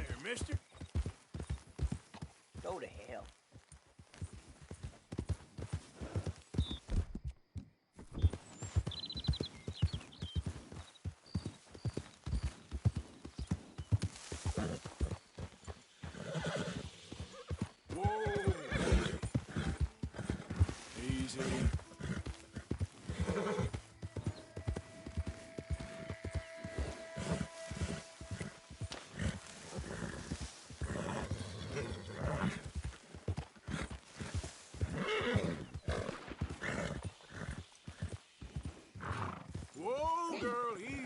there, mister. Go to hell. Whoa. Easy. Whoa, girl, easy.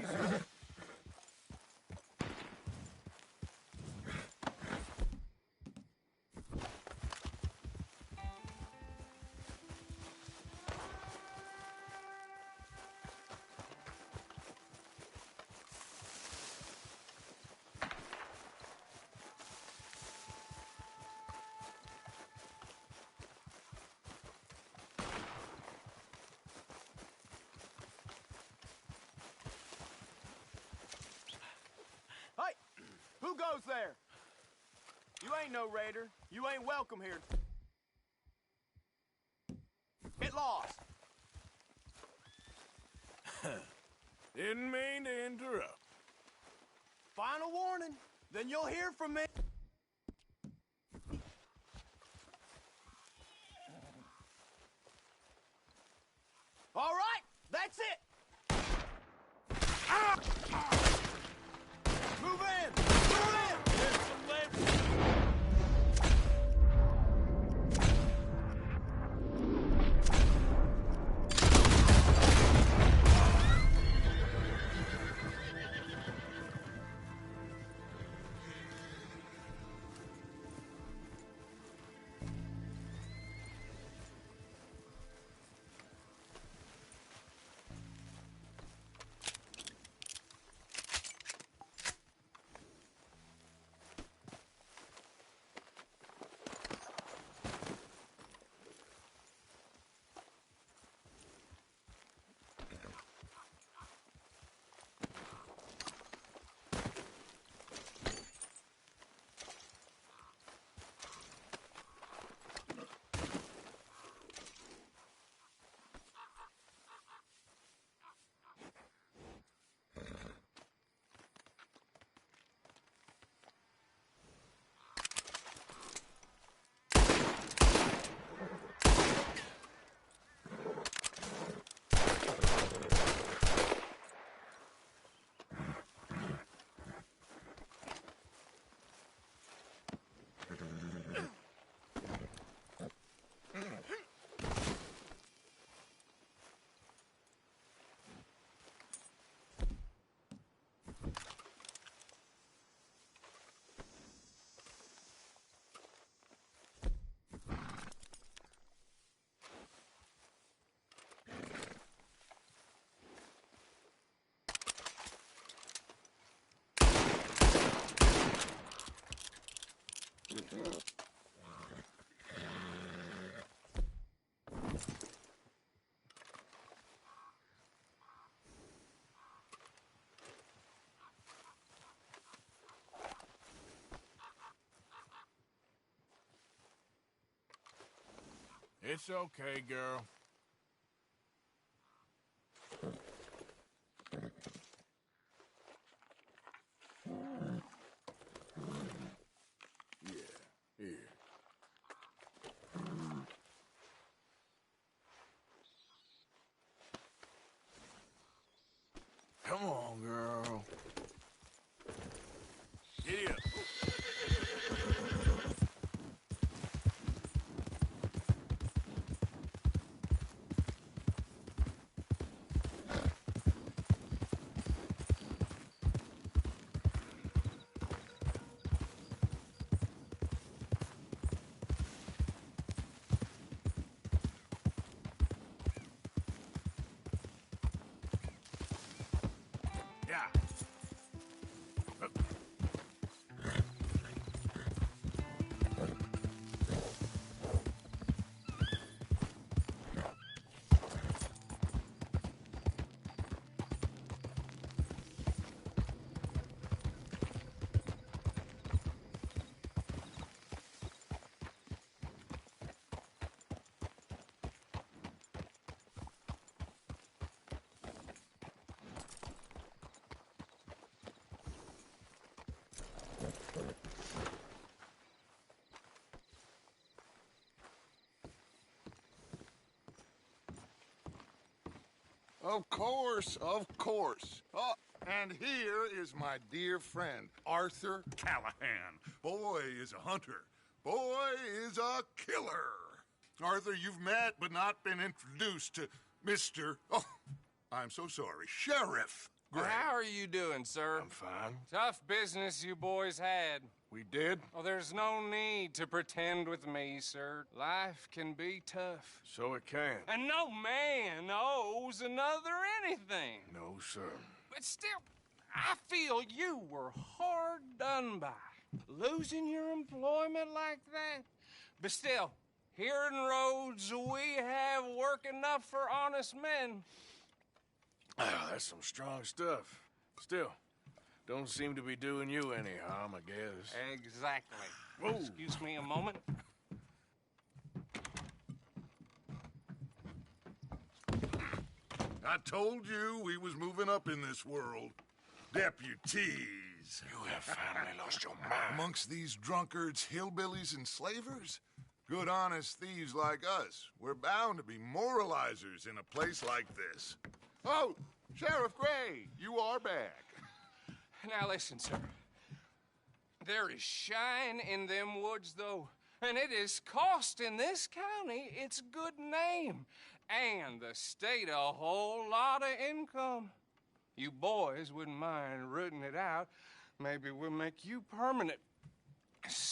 Hey! Who goes there? You ain't no raider. You ain't welcome here. Get lost! Didn't mean to interrupt. Final warning. Then you'll hear from me. All right, that's it. Move in! Move in! Get some leverage. It's okay, girl. Yeah, here. Come on, girl. Giddy up. Of course, of course. Oh, and here is my dear friend, Arthur Callahan. Boy is a hunter. Boy is a killer. Arthur, you've met but not been introduced to Mr. Oh, I'm so sorry, Sheriff Gray. How are you doing, sir? I'm fine. Tough business you boys had. We did? Oh, there's no need to pretend with me, sir. Life can be tough. So it can. And no man owes another anything. No, sir. But still, I feel you were hard done by. Losing your employment like that. But still, here in Rhodes, we have work enough for honest men. Ah, that's some strong stuff. Still, don't seem to be doing you any harm, I guess. Exactly. Whoa. Excuse me a moment. I told you we was moving up in this world. Deputies. You have finally lost your mind. Amongst these drunkards, hillbillies, and slavers? Good honest thieves like us. We're bound to be moralizers in a place like this. Oh, Sheriff Gray, you are back. Now listen, sir. There is shine in them woods, though, and it is costing this county its good name and the state a whole lot of income. You boys wouldn't mind rooting it out. Maybe we'll make you permanent.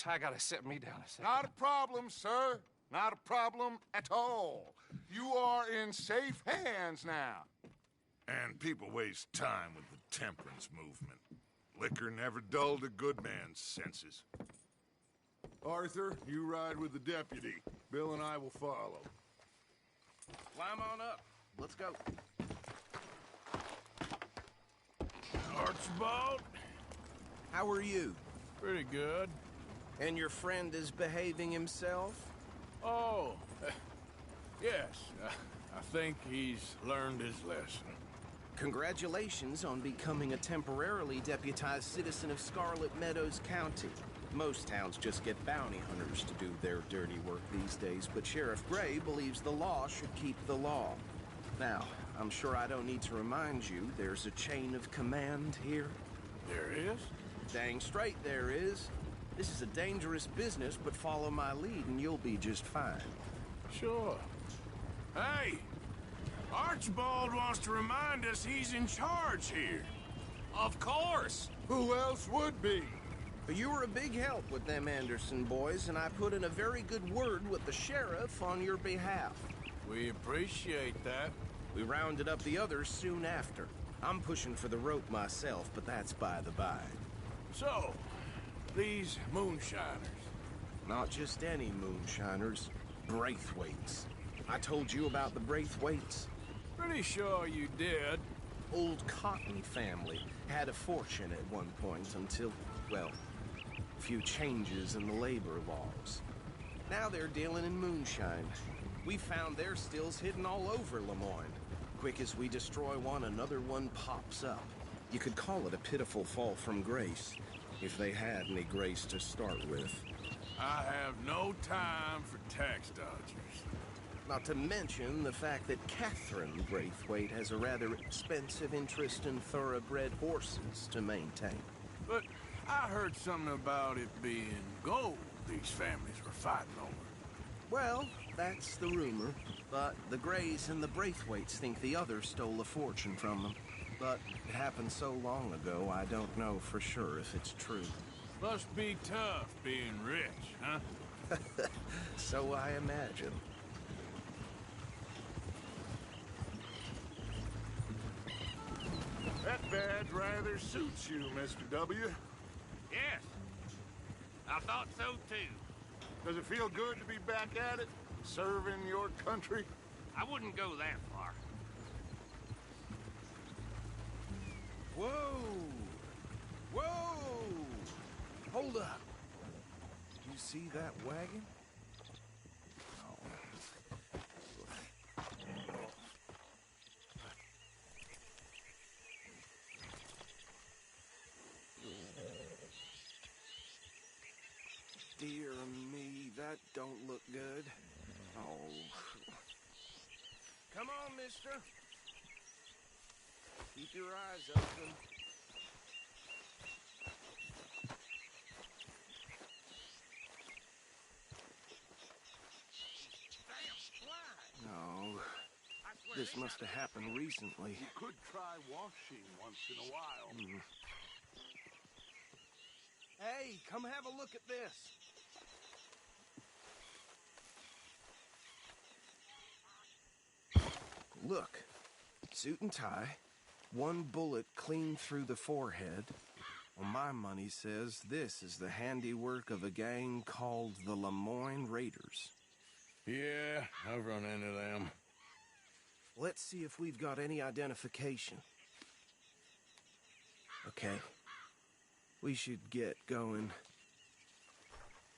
I gotta set me down a second. Not a problem, sir. Not a problem at all. You are in safe hands now. And people waste time with the temperance movement. Liquor never dulled a good man's senses. Arthur, you ride with the deputy. Bill and I will follow. Climb on up. Let's go. Archibald? How are you? Pretty good. And your friend is behaving himself? Oh, yes. I think he's learned his lesson. Congratulations on becoming a temporarily deputized citizen of Scarlet Meadows County. Most towns just get bounty hunters to do their dirty work these days, but Sheriff Gray believes the law should keep the law. Now, I'm sure I don't need to remind you there's a chain of command here. There is? Dang straight there is. This is a dangerous business, but follow my lead and you'll be just fine. Sure. Hey! Archibald wants to remind us he's in charge here. Of course. Who else would be? You were a big help with them Anderson boys, and I put in a very good word with the sheriff on your behalf. We appreciate that. We rounded up the others soon after. I'm pushing for the rope myself, but that's by the by. So, these moonshiners. Not just any moonshiners, Braithwaites. I told you about the Braithwaites. Pretty sure you did. Old Cotton family had a fortune at one point until, well, a few changes in the labor laws. Now they're dealing in moonshine. We found their stills hidden all over Lemoyne. Quick as we destroy one, another one pops up. You could call it a pitiful fall from grace, if they had any grace to start with. I have no time for tax dodgers. Not to mention the fact that Catherine Braithwaite has a rather expensive interest in thoroughbred horses to maintain. But I heard something about it being gold these families were fighting over. Well, that's the rumor. But the Grays and the Braithwaites think the others stole a fortune from them. But it happened so long ago, I don't know for sure if it's true. Must be tough being rich, huh? So I imagine. That badge rather suits you, Mr. W. Yes. I thought so, too. Does it feel good to be back at it? Serving your country? I wouldn't go that far. Whoa! Whoa! Hold up. You see that wagon? Dear me, that don't look good. Oh. Come on, mister. Keep your eyes open. No, this must have happened recently. You could try washing once in a while. Hey, come have a look at this. Look, suit and tie, one bullet clean through the forehead. Well, my money says this is the handiwork of a gang called the Lemoyne Raiders. Yeah, I've run into them. Let's see if we've got any identification. Okay. We should get going.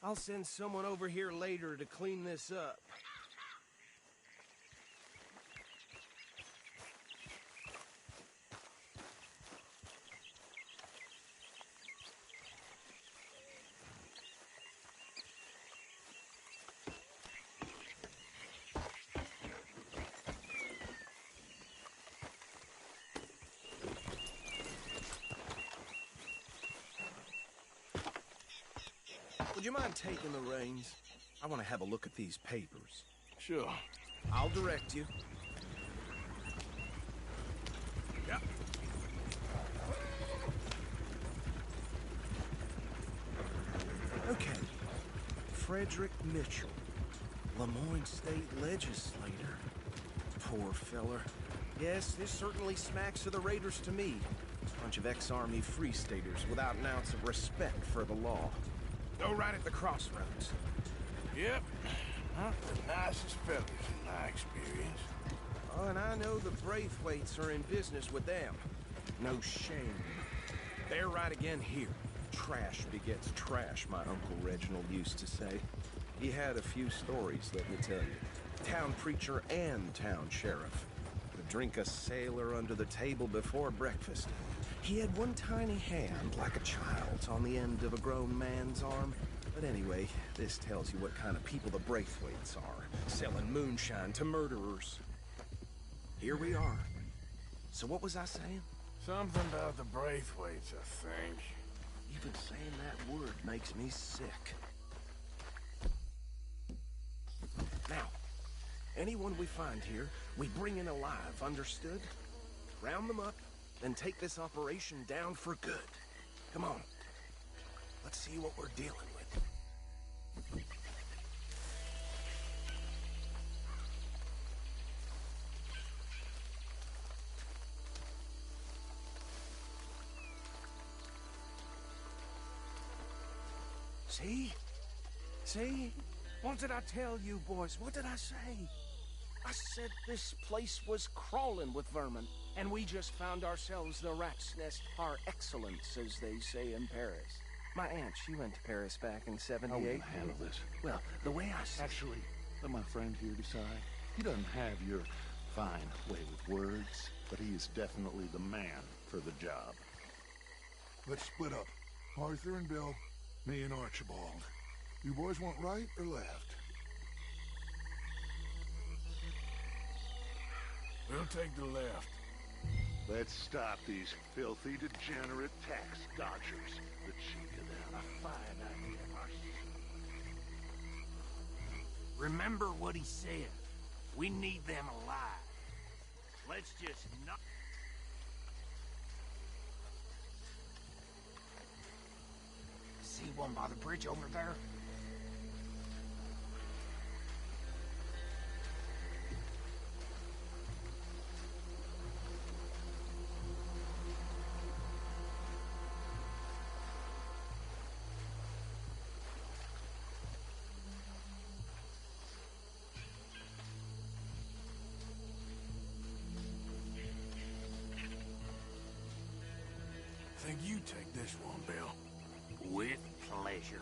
I'll send someone over here later to clean this up. Would you mind taking the reins? I want to have a look at these papers. Sure. I'll direct you. Yeah. Okay. Frederick Mitchell, Lemoyne State Legislator. Poor feller. Yes, this certainly smacks of the Raiders to me. Bunch of ex-Army Free Staters without an ounce of respect for the law. Go right at the crossroads. Yep. Not the nicest fellas in my experience. Oh, and I know the Braithwaites are in business with them. No shame. They're right again here. Trash begets trash, my Uncle Reginald used to say. He had a few stories, let me tell you. Town preacher and town sheriff. Would drink a sailor under the table before breakfast. He had one tiny hand, like a child's, on the end of a grown man's arm. But anyway, this tells you what kind of people the Braithwaites are, selling moonshine to murderers. Here we are. So what was I saying? Something about the Braithwaites, I think. Even saying that word makes me sick. Now, anyone we find here, we bring in alive, understood? Round them up, then take this operation down for good. Come on. Let's see what we're dealing with. See? See? What did I tell you, boys? What did I say? I said this place was crawling with vermin, and we just found ourselves the rat's nest par excellence, as they say in Paris. My aunt, she went to Paris back in '78. How are we gonna handle this? Well, the way I see Actually, let my friend here decide. He doesn't have your fine way with words, but he is definitely the man for the job. Let's split up. Arthur and Bill, me and Archibald. You boys want right or left? We'll take the left. Let's stop these filthy, degenerate tax dodgers. The cheek of them. A fine idea. Remember what he said. We need them alive. Let's just not... See one by the bridge over there? I think you take this one, Bill. With pleasure.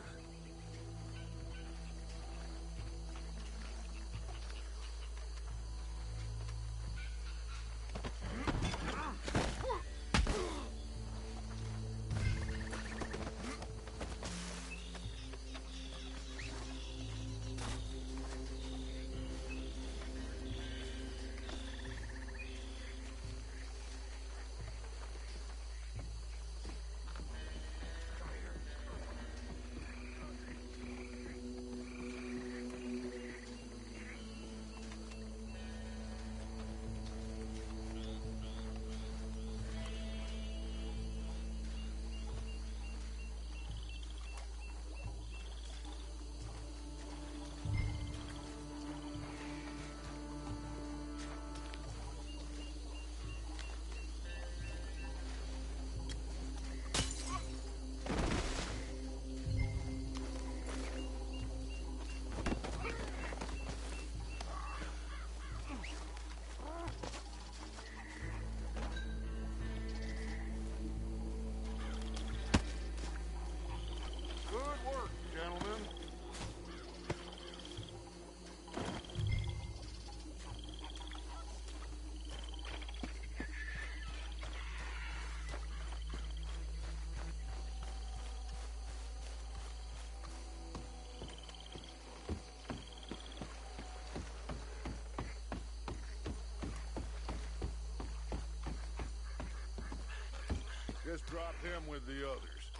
just drop him with the others.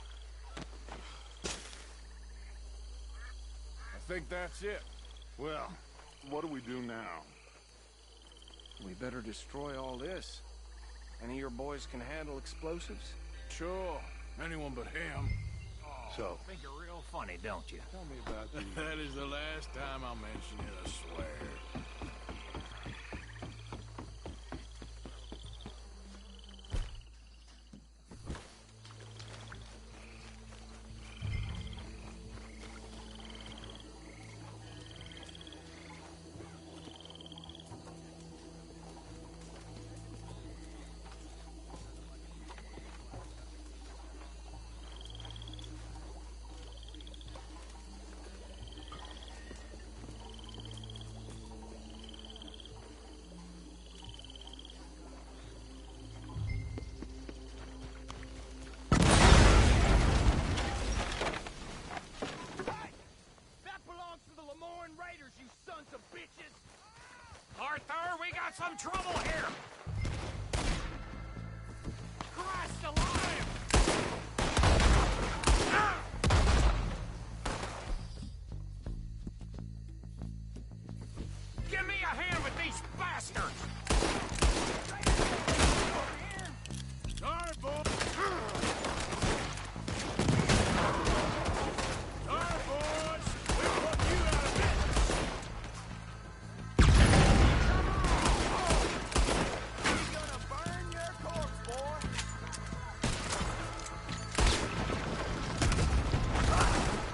I think that's it. Well, what do we do now? We better destroy all this. Any of your boys can handle explosives? Sure. Anyone but him. So, Think you're real funny, don't you? tell me about the... That is the last time I'll mention it, I swear. Arthur, we got some trouble here! Christ alive! Ah! Give me a hand with these bastards! Sorry, boys. Sorry, boys. We'll put you out of business. We're gonna burn your corpse, boy!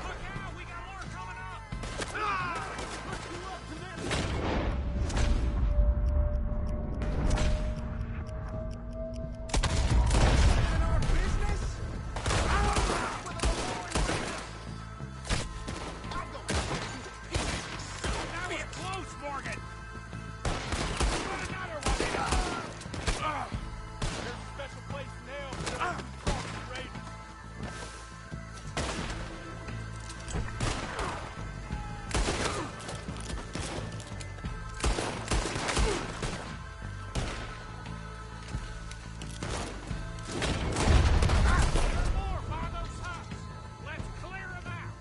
Look out! We got more coming up! Ah! Put you up to this! In our business? That was close, Morgan! Put another one in! There's a special place in hell for them crossing raiders. More by those huts! Let's clear them out!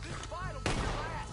This fight will be your last.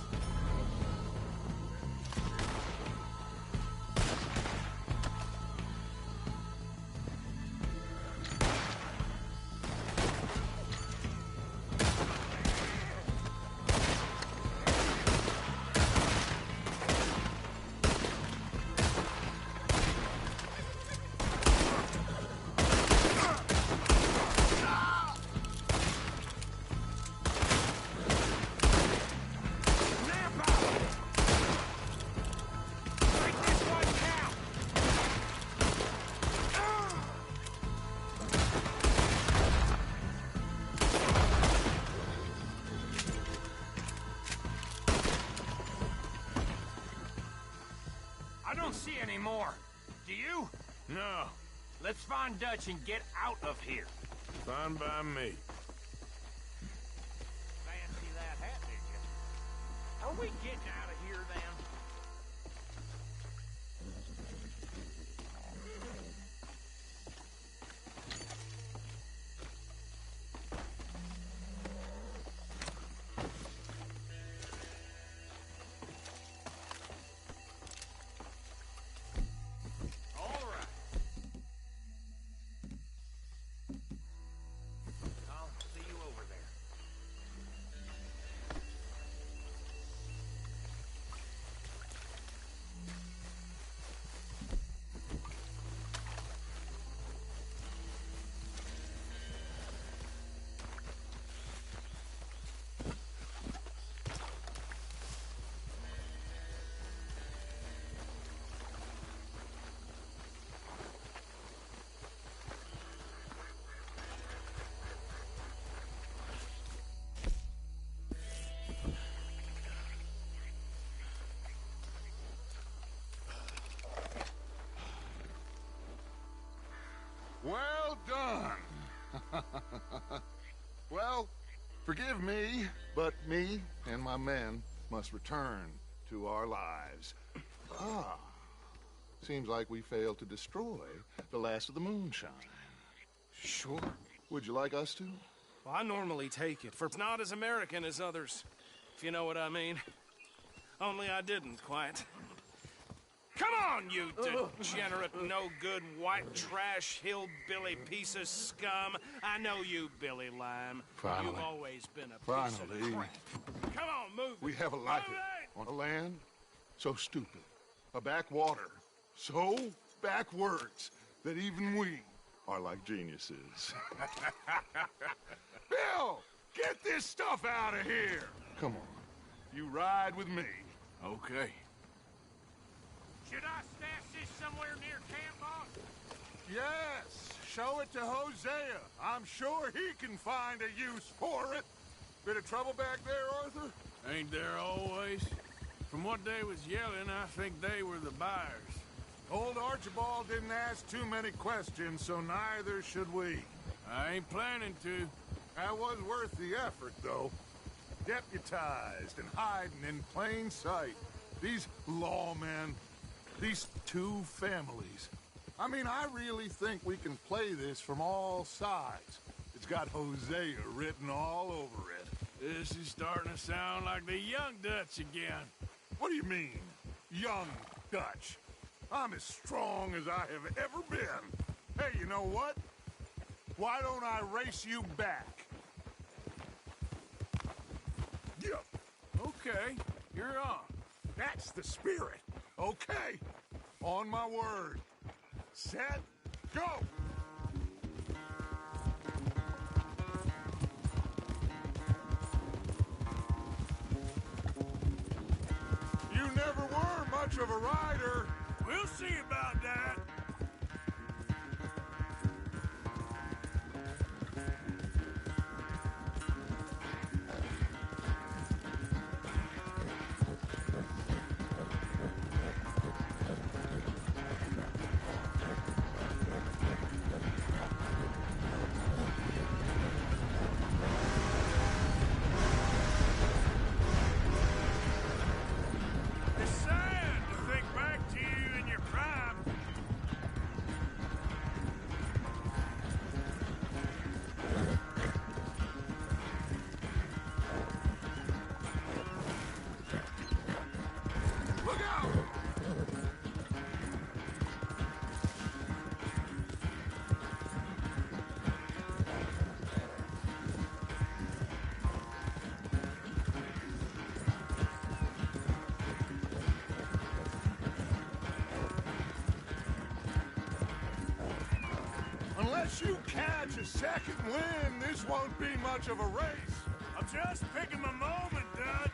Snap out! Make this one count! I don't see any more. Do you? No, Let's find Dutch and get out of here. fine by me. Fancy that hat, did you? Are we getting out of here, then? All right. I'll see you over there. Well done. Well, forgive me, but me and my men must return to our lives. Ah, seems like we failed to destroy the last of the moonshine. Sure. Would you like us to? Well, I normally take it, for it's not as American as others, if you know what I mean. Only I didn't, quite. Come on, you degenerate, no-good, white trash, hillbilly piece of scum. I know you, Billy Lime. Finally. You've always been a piece Finally. of crap. Come on, move it. We have a life Move it! on a land so stupid, a backwater so backwards that even we are like geniuses. Bill, get this stuff out of here. Come on, you ride with me. Okay. Should I stash this somewhere near camp, boss? Yes, show it to Hosea. I'm sure he can find a use for it. Bit of trouble back there, Arthur? Ain't there always? From what they was yelling, I think they were the buyers. Old Archibald didn't ask too many questions, so neither should we. I ain't planning to. That was worth the effort, though. Deputized and hiding in plain sight. These lawmen, these two families. I mean, I really think we can play this from all sides. It's got Hosea written all over it. This is starting to sound like the Young Dutch again. What do you mean, young Dutch? I'm as strong as I have ever been. Hey, you know what? Why don't I race you back? Yeah. Okay, you're on. That's the spirit. Okay. On my word. Set. Go! You never were much of a rider. We'll see about that. It's sad to think back to you in your prime. Look out! Unless you catch a second wind, this won't be much of a race. I'm just picking my moment, Dutch.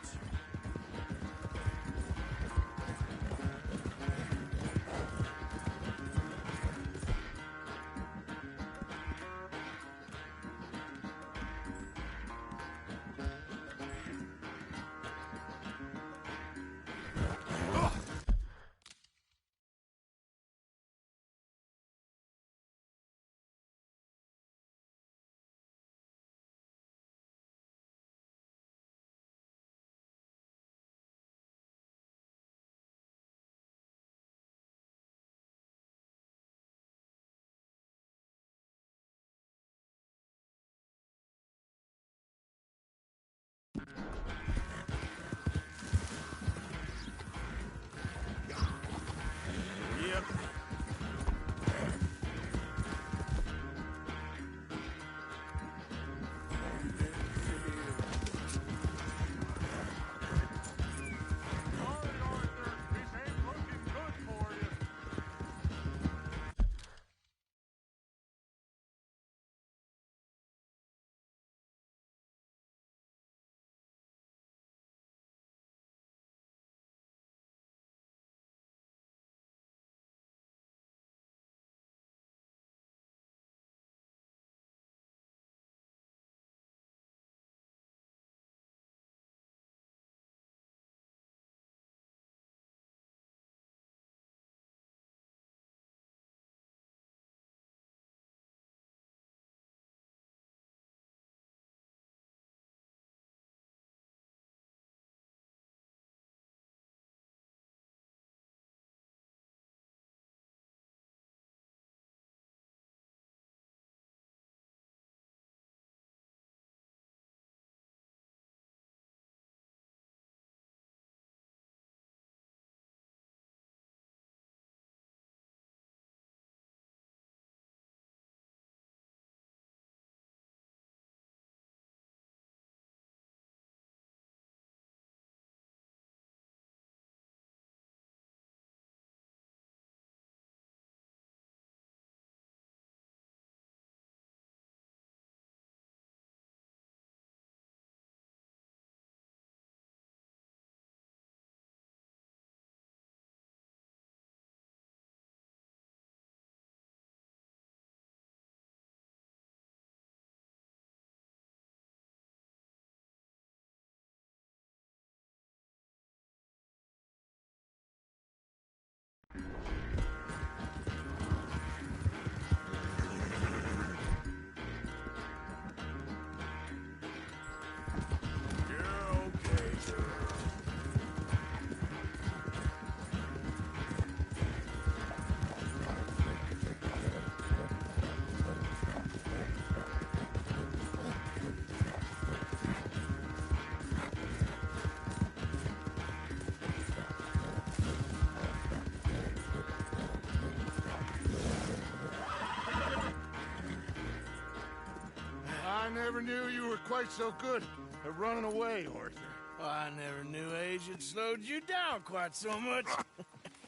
never knew you were quite so good at running away, Arthur. I never knew age had slowed you down quite so much.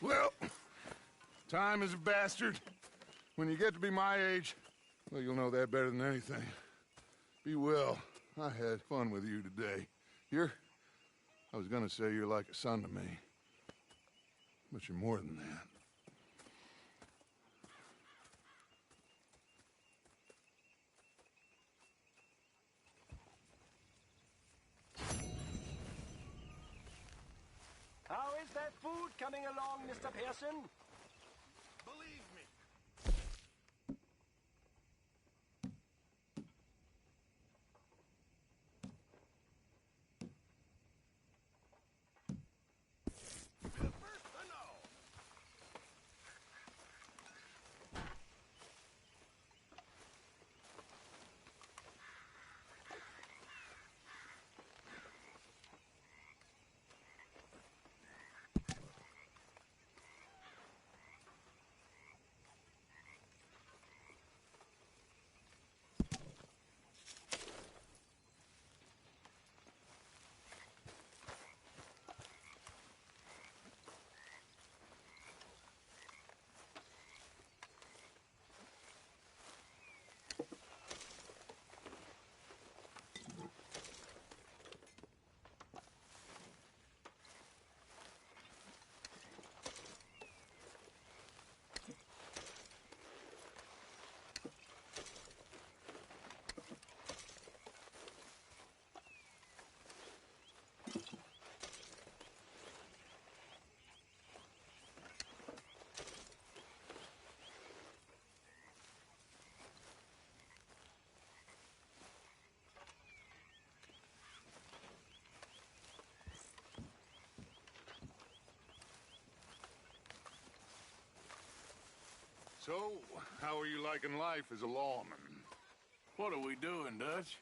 Well, time is a bastard. When you get to be my age, well, you'll know that better than anything. Be well. I had fun with you today. I was gonna say you're like a son to me. But you're more than that. How is that food coming along, Mr. Pearson? Believe me. So, how are you liking life as a lawman? What are we doing, Dutch?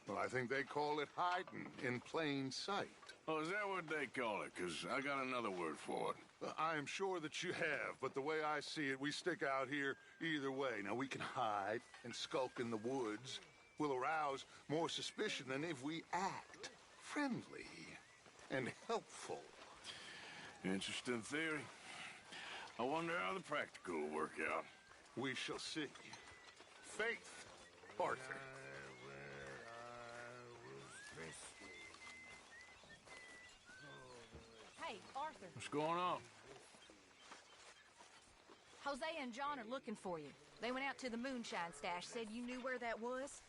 Well, I think they call it hiding in plain sight. Oh, is that what they call it? Because I got another word for it. I am sure that you have, but the way I see it, we stick out here either way. Now, we can hide and skulk in the woods. We'll arouse more suspicion than if we act friendly and helpful. Interesting theory. I wonder how the practical will work out. We shall see. Faith, Arthur. Hey, Arthur. What's going on? Jose and John are looking for you. They went out to the moonshine stash, said you knew where that was.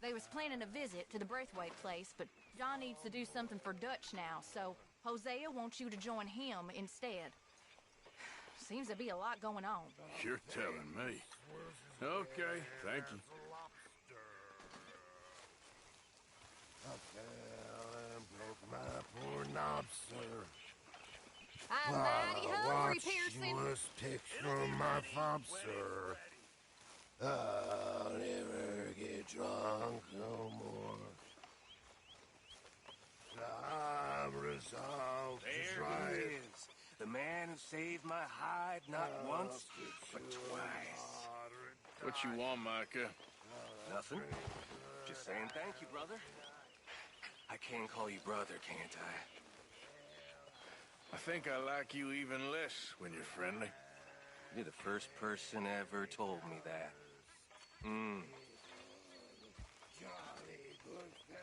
They was planning a visit to the Braithwaite place, but John needs to do something for Dutch now, so Hosea wants you to join him instead. Seems to be a lot going on. You're telling me. Okay, thank you. I fell and broke my poor knob, sir. I'm mighty hungry, Pearson. Watch picture of my fob, sir. I'll never get drunk no more. I'm resolved to try it. Is. The man who saved my hide not once, but twice. What you want, Micah? Nothing. Just saying thank you, brother. I can call you brother, can't I? I think I like you even less when you're friendly. You're the first person ever told me that. Jolly good fellow.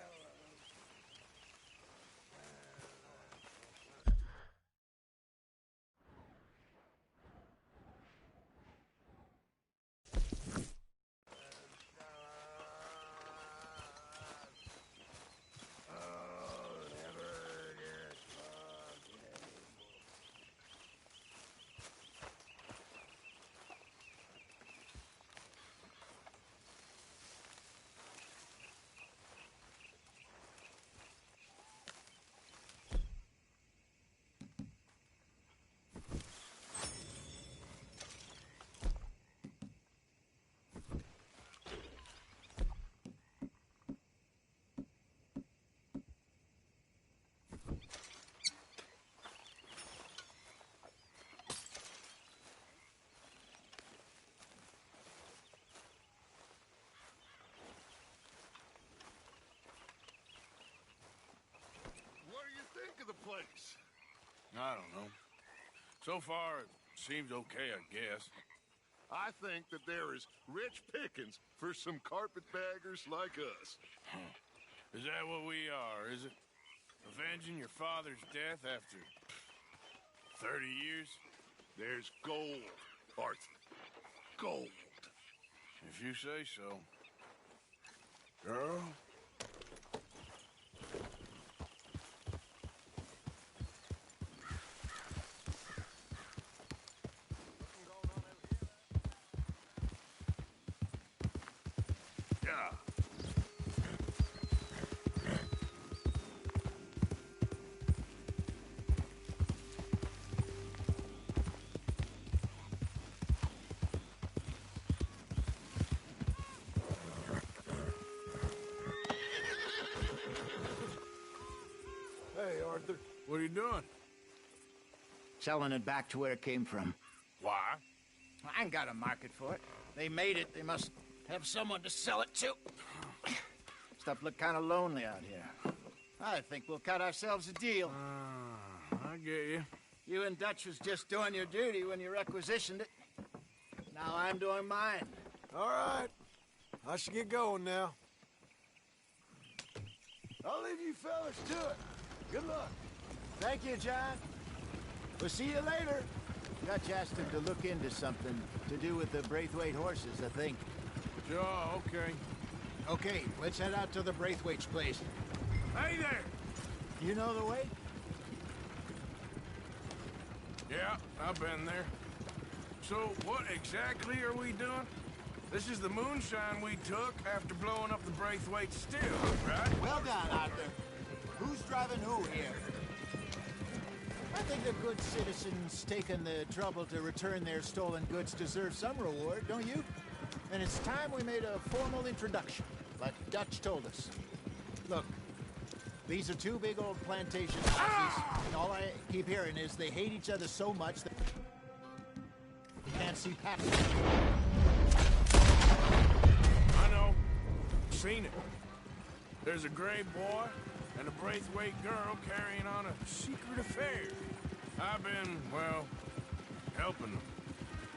I don't know. So far, it seems okay, I guess. I think that there is rich pickings for some carpetbaggers like us. Is that what we are, is it? Avenging your father's death after 30 years? There's gold, Arthur. Gold. If you say so. Girl? Yeah. Hey, Arthur. What are you doing? Selling it back to where it came from. Why? I ain't got a market for it. They made it. They must have someone to sell it to. Stuff look kind of lonely out here. I think we'll cut ourselves a deal. I get you. You and Dutch was just doing your duty when you requisitioned it. Now I'm doing mine. All right. I should get going now. I'll leave you fellas to it. Good luck. Thank you, John. We'll see you later. Dutch asked him to look into something to do with the Braithwaite horses, I think. Sure, okay. Okay, let's head out to the Braithwaite's place. Hey there! You know the way? Yeah, I've been there. So, what exactly are we doing? This is the moonshine we took after blowing up the Braithwaite still, right? Well done, Arthur. Who's driving who here? I think the good citizens taking the trouble to return their stolen goods deserve some reward, don't you? And it's time we made a formal introduction, like Dutch told us. Look, these are two big old plantation houses, and all I keep hearing is they hate each other so much that you can't see past it. I know. Seen it. There's a gray boy and a Braithwaite girl carrying on a secret affair. I've been, well, helping them.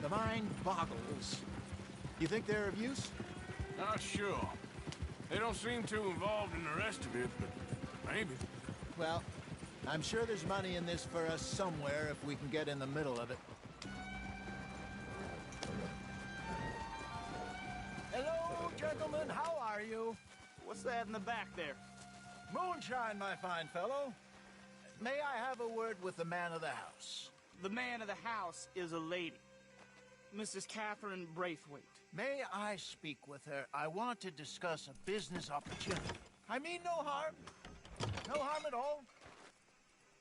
The mind boggles. You think they're of use? Not sure. They don't seem too involved in the rest of it, but maybe. Well, I'm sure there's money in this for us somewhere if we can get in the middle of it. Hello, gentlemen. How are you? What's that in the back there? Moonshine, my fine fellow. May I have a word with the man of the house? The man of the house is a lady. Mrs. Catherine Braithwaite. May I speak with her? I want to discuss a business opportunity. I mean no harm. No harm at all.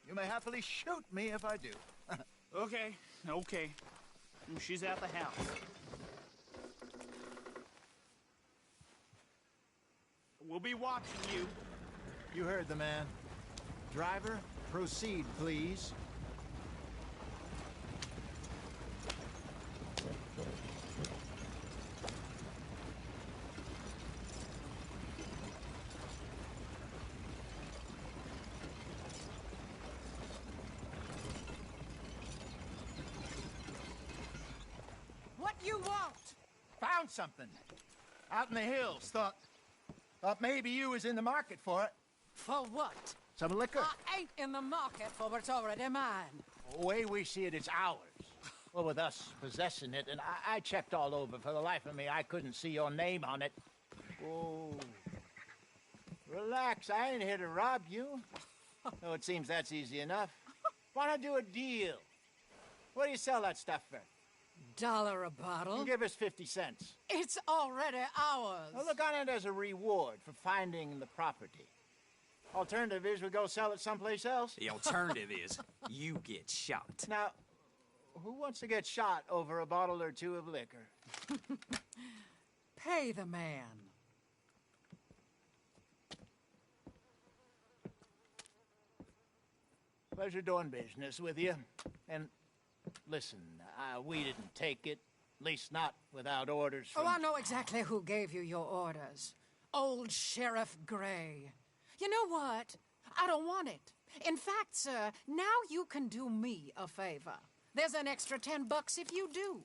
You may happily shoot me if I do. Okay. She's at the house. We'll be watching you. You heard the man. Driver, proceed, please. What you want? Found something. Out in the hills. Thought maybe you was in the market for it. For what? Some liquor. I ain't in the market for what's already mine. The way we see it, it's ours. Well, with us possessing it, and I checked all over. For the life of me, I couldn't see your name on it. Oh. Relax, I ain't here to rob you. Oh, it seems that's easy enough. Why not do a deal? What do you sell that stuff for? $1 a bottle? You give us 50 cents. It's already ours. Well, look on it as a reward for finding the property. Alternative is we go sell it someplace else. The alternative is you get shot. Now, who wants to get shot over a bottle or two of liquor? Pay the man. Pleasure doing business with you. And listen, we didn't take it. At least not without orders from... Oh, I know exactly who gave you your orders. Old Sheriff Gray. You know what? I don't want it. In fact, sir, now you can do me a favor. There's an extra $10 if you do.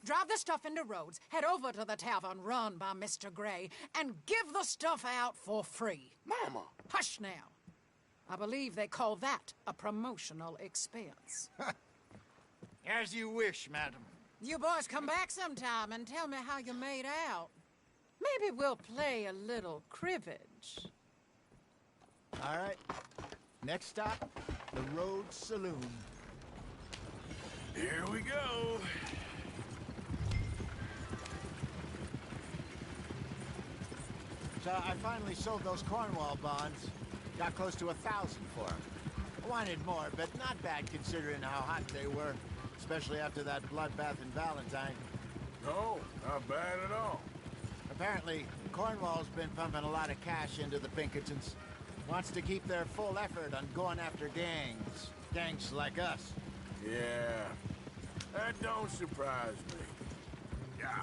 Drive the stuff into Rhodes, head over to the tavern run by Mr. Gray, and give the stuff out for free. Mama! Hush now. I believe they call that a promotional expense. As you wish, madam. You boys come back sometime and tell me how you made out. Maybe we'll play a little cribbage. All right. Next stop, the Rhodes Saloon. Here we go. So I finally sold those Cornwall bonds. Got close to 1,000 for them. I wanted more, but not bad considering how hot they were. Especially after that bloodbath in Valentine. No, not bad at all. Apparently, Cornwall's been pumping a lot of cash into the Pinkertons. Wants to keep their full effort on going after gangs. Gangs like us. Yeah, that don't surprise me. Yeah.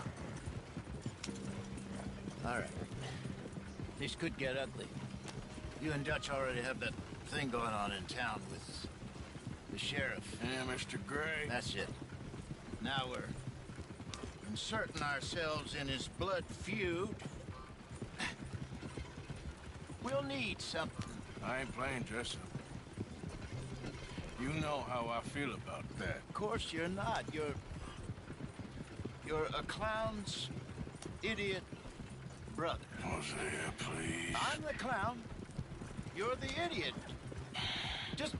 All right. This could get ugly. You and Dutch already have that thing going on in town with the sheriff. Yeah, Mr. Gray. That's it. Now we're inserting ourselves in his blood feud. We'll need something. I ain't playing dress up. You know how I feel about that. Of course you're not. You're a clown's idiot brother. Hosea, please. I'm the clown. You're the idiot. Just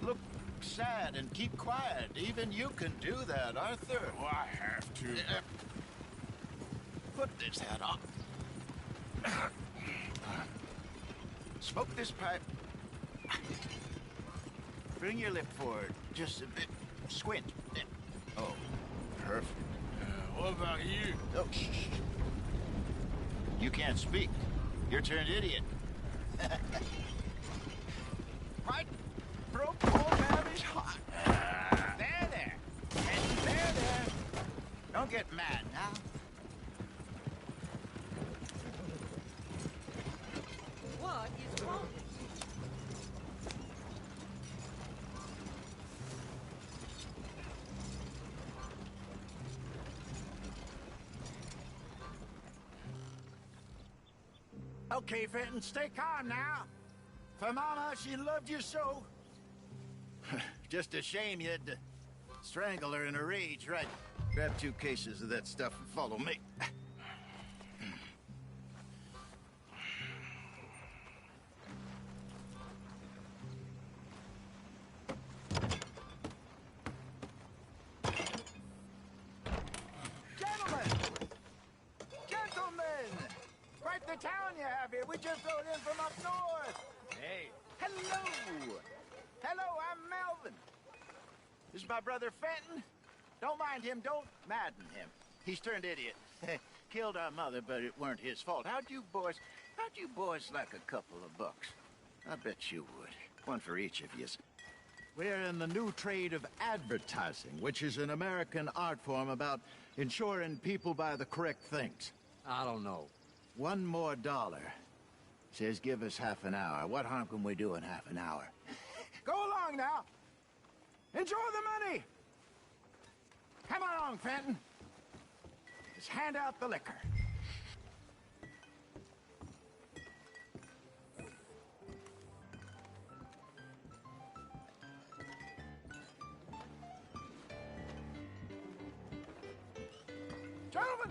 look sad and keep quiet. Even you can do that, Arthur. Oh, I have to. Put this hat on. Smoke this pipe. Bring your lip forward just a bit. Squint. Oh, perfect. What about you? Oh, shh. You can't speak. You're turned idiot. Right throat all down his heart. There. And there. Don't get mad now. What is wrong? Okay, Fenton, stay calm now. For Mama, she loved you so. Just a shame you had to strangle her in a rage, right? Grab 2 cases of that stuff and follow me. Gentlemen! Quite the town you have here. We just rode in from up north. Hey. Hello! Hello, I'm Melvin. This is my brother Fenton. Don't mind him, don't madden him. He's turned idiot. Killed our mother, but it weren't his fault. How'd you boys like a couple of bucks? I bet you would. One for each of yous. We're in the new trade of advertising, which is an American art form about ensuring people buy the correct things. I don't know. $1 more. Says give us half an hour. What harm can we do in half an hour? Go along now. Enjoy the money. Come along, Fenton. Just hand out the liquor. Gentlemen!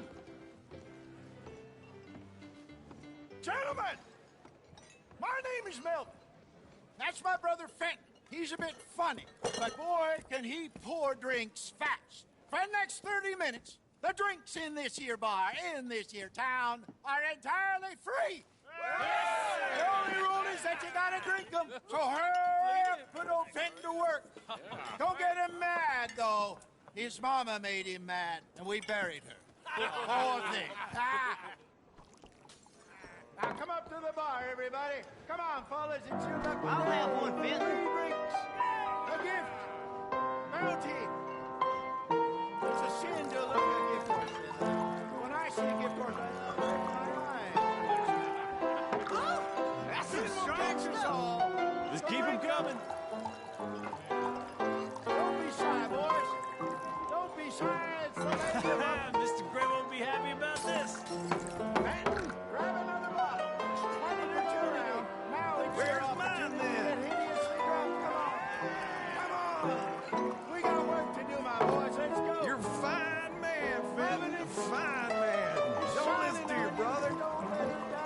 Gentlemen! My name is Melvin. That's my brother Fenton. He's a bit funny, but boy, can he pour drinks fast. For the next 30 minutes, the drinks in this here bar, in this here town, are entirely free. The only rule is that you gotta drink them. So hurry up, put old Fenton to work. Don't get him mad, though. His mama made him mad, and we buried her. Poor thing. Now come up to the bar, everybody. Come on, fellas, it's your lucky day. I'll have one, Fenton. 3 drinks. A gift. Bounty. It's a sin to look at gift horse. When I see a gift horse, I look my eyes. Oh, that's some strong stuff. Just keep him coming. Don't be shy, boys. Don't be shy. It's the lady. Mr. Gray won't be happy about this. Benton, grab another bottle. 20 to 2 now. Now it's your opportunity to get hideously drunk. Come on. We got work to do, my boys. Let's go. You're a fine man, Fenton. A fine man. Don't listen to your brother.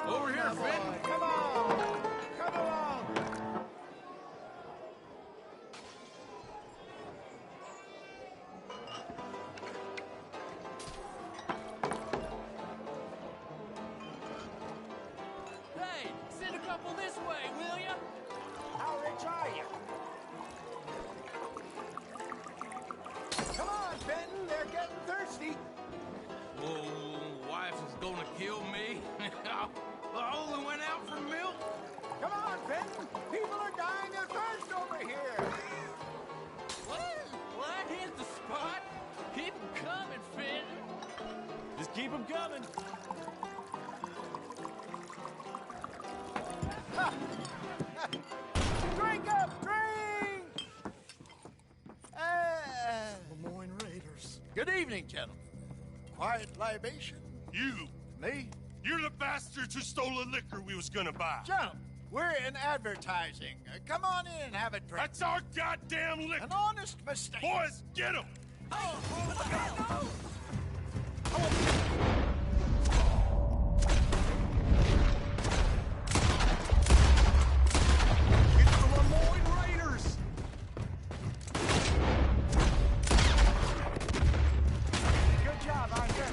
Over here, Fenton. Come on. Come along. Hey, send a couple this way, will ya? How rich are you? Come on, Benton. They're getting thirsty. Whoa, wife is gonna kill me. I only went out for milk. Come on, Benton. People are dying of thirst over here. Well, I hit the spot. Keep 'em coming, Fenton. Just keep them coming. Drink up, drink! Lemoyne Raiders. Good evening, gentlemen. Quiet libation? You. Me? You're the bastards who stole the liquor we was gonna buy. Jump! We're in advertising. Come on in and have a drink. That's our goddamn liquor. An honest mistake. Boys, get him! It's the Lemoyne Raiders! Good job, Andre.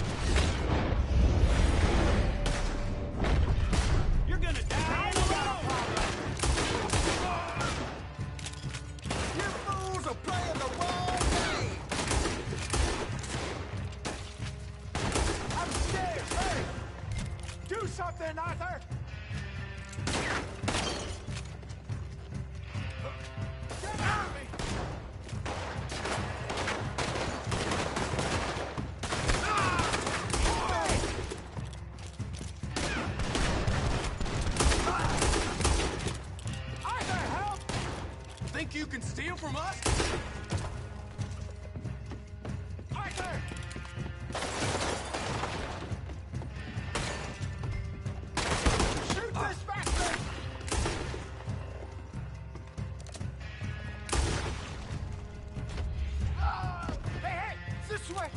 You're gonna die alone. You fools are playing the wrong game. I'm scared. Hey! Do something, Arthur! Get out of me! Arthur, help! Think you can steal from us? Arthur! Shoot this bastard! Hey, hey! This way!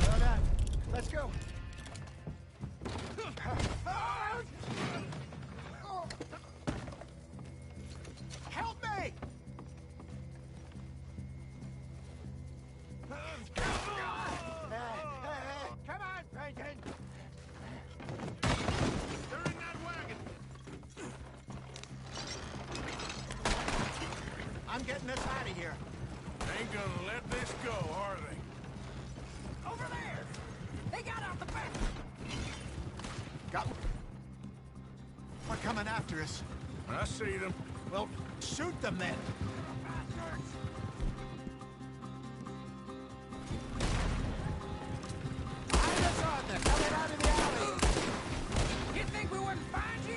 Well done. Let's go. Help me! Come on, Franklin! They're in that wagon. I'm getting us out of here. Ain't gonna let this go, are they? Over there! They got out the back! Got one. They're coming after us. I see them. Well, shoot them then. Behind us, Arthur. Coming out of the alley. You think we wouldn't find you?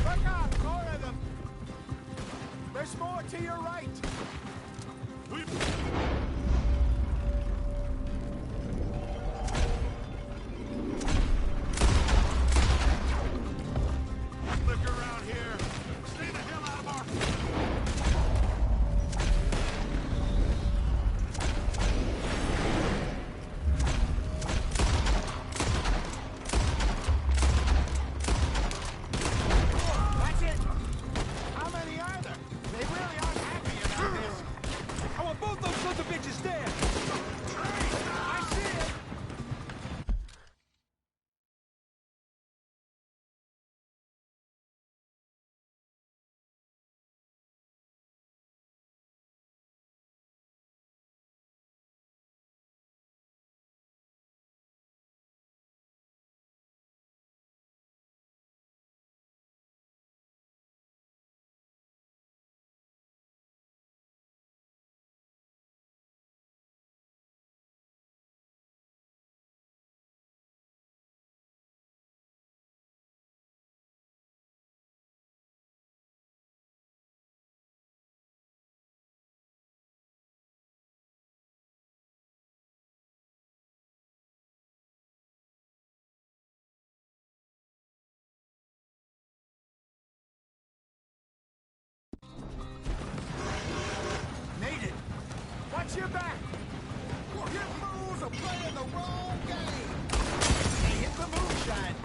Look out, more of them. There's more to your right. Look around here. Stay the hell out of our... your back! You fools are playing the wrong game! They hit the moonshine!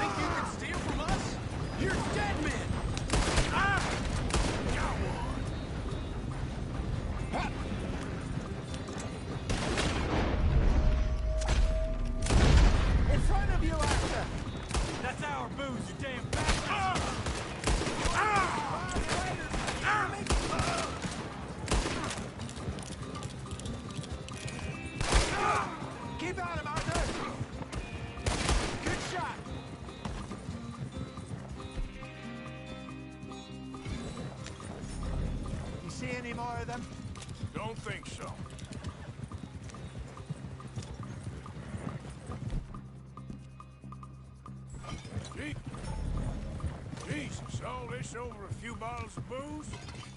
Think you can steal from us? You're dead men! Ah! Got one! Ha! In front of you, Arthur! That's our booze, you damn bastard! Keep on him, Arthur! Good shot! You see any more of them? Don't think so. Jesus, all this over a few bottles of booze?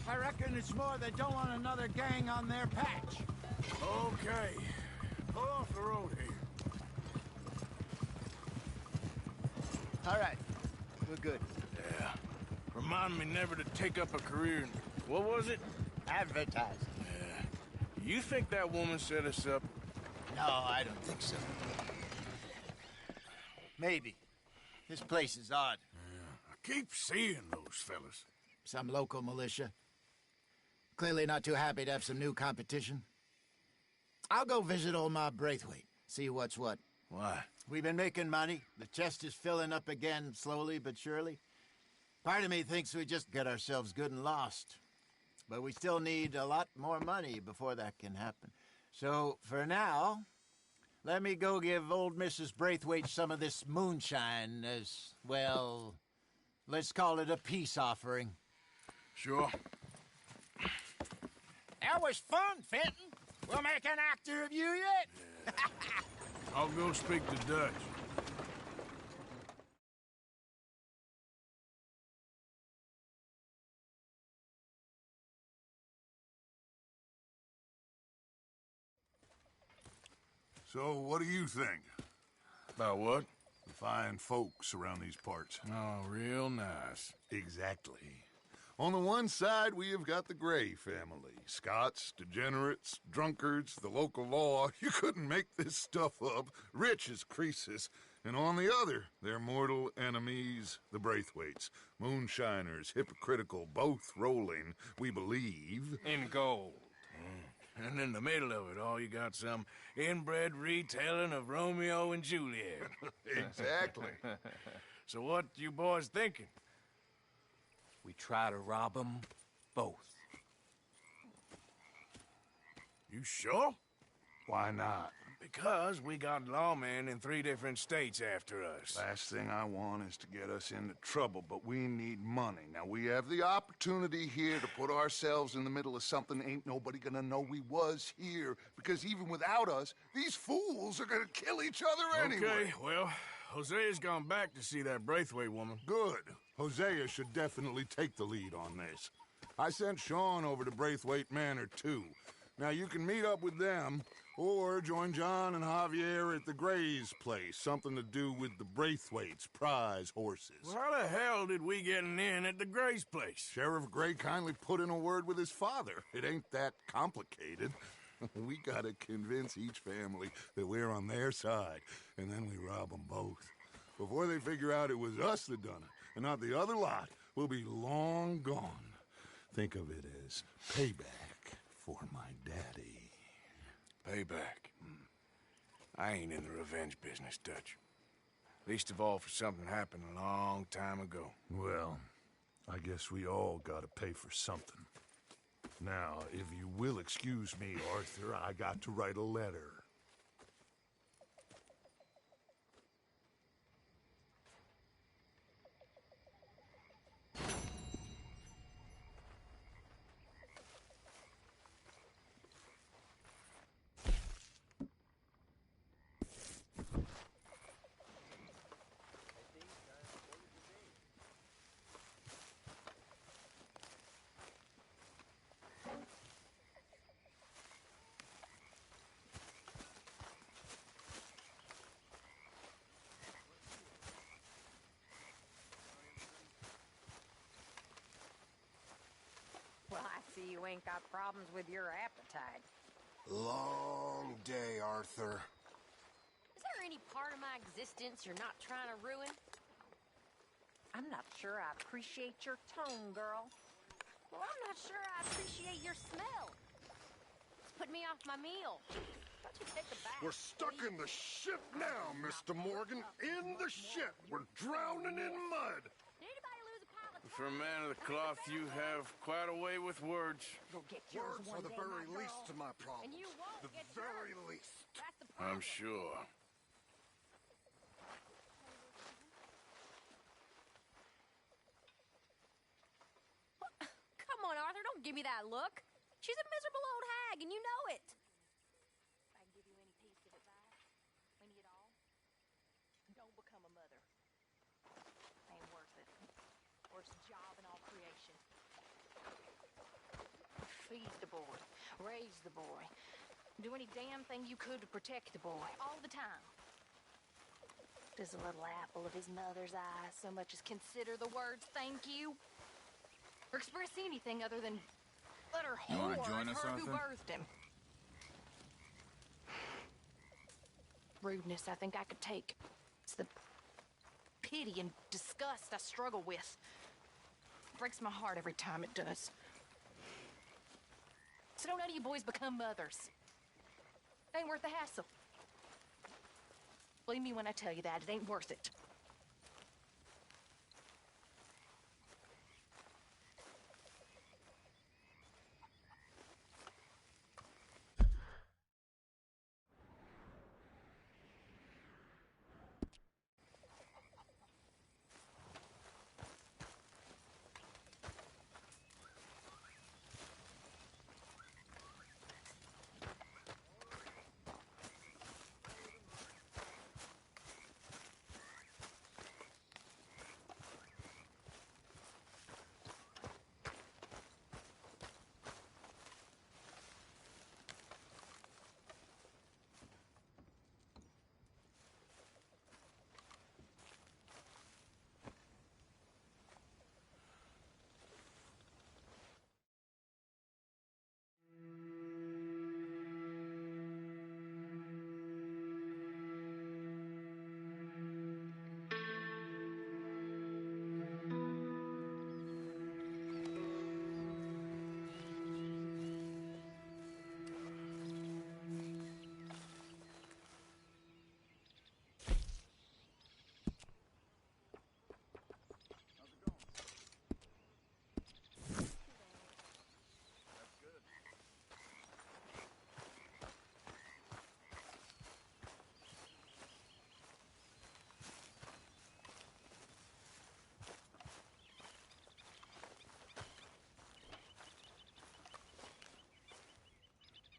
I reckon it's more they don't want another gang on their patch. Okay. Pull off the road here. All right. We're good. Yeah. Remind me never to take up a career in... What was it? Advertising. Yeah. You think that woman set us up? No, I don't think so. Maybe. This place is odd. I keep seeing those fellas. Some local militia. Clearly not too happy to have some new competition. I'll go visit old Ma Braithwaite, see what's what. Why? We've been making money. The chest is filling up again, slowly but surely. Part of me thinks we just get ourselves good and lost. But we still need a lot more money before that can happen. So, for now, let me go give old Mrs. Braithwaite some of this moonshine as, well, let's call it a peace offering. Sure. That was fun, Fenton. We'll make an actor of you yet. I'll go speak to Dutch. So, what do you think? About what? The fine folks around these parts. Oh, real nice. Exactly. On the one side, we have got the Gray family. Scots, degenerates, drunkards, the local law. You couldn't make this stuff up. Rich as Croesus. And on the other, their mortal enemies, the Braithwaites. Moonshiners, hypocritical, both rolling, we believe. In gold. And in the middle of it all, you got some inbred retelling of Romeo and Juliet. Exactly. So what you boys thinking? We try to rob them both. You sure? Why not? Because we got lawmen in 3 different states after us. Last thing I want is to get us into trouble, but we need money. Now, we have the opportunity here to put ourselves in the middle of something ain't nobody gonna know we was here, because even without us, these fools are gonna kill each other anyway. Okay, well, Hosea's gone back to see that Braithwaite woman. Good. Hosea should definitely take the lead on this. I sent Sean over to Braithwaite Manor, too. Now, you can meet up with them, or join John and Javier at the Gray's place. Something to do with the Braithwaites' prize horses. Well, how the hell did we get in at the Gray's place? Sheriff Gray kindly put in a word with his father. It ain't that complicated. We gotta convince each family that we're on their side, and then we rob them both. Before they figure out it was us that done it, and not the other lot, we'll be long gone. Think of it as payback for my daddy. Payback. I ain't in the revenge business, Dutch. Least of all for something happened a long time ago. Well, I guess we all gotta pay for something. Now, if you will excuse me, Arthur, I got to write a letter. you ain't got problems with your appetite. Long day, Arthur. Is there any part of my existence you're not trying to ruin? I'm not sure I appreciate your tone, girl. Well, I'm not sure I appreciate your smell. It's putting me off my meal. Why don't you take a bath? We're stuck in the ship now, Mr. Morgan. In the ship. We're drowning in mud. Did anybody lose a pile of For a man of the cloth, you have quite a way with words. You'll get yours Words one are the day, very my least girl. of my problems. And you won't The get very yours. least. That's the problem. I'm sure. Come on, Arthur, don't give me that look. She's a miserable old hag, and you know it. If I can give you any piece of advice, any at all, don't become a mother. Ain't worth it. Worst job in all creation. Feed the boy. Raise the boy. Do any damn thing you could to protect the boy. All the time. Does a little apple of his mother's eye so much as consider the words thank you? Or express anything other than utter You wanna horror join of us, her who Arthur? birthed him? Rudeness I think I could take. It's the pity and disgust I struggle with. Breaks my heart every time it does. So don't none of you boys become mothers. It ain't worth the hassle. Believe me when I tell you that, it ain't worth it.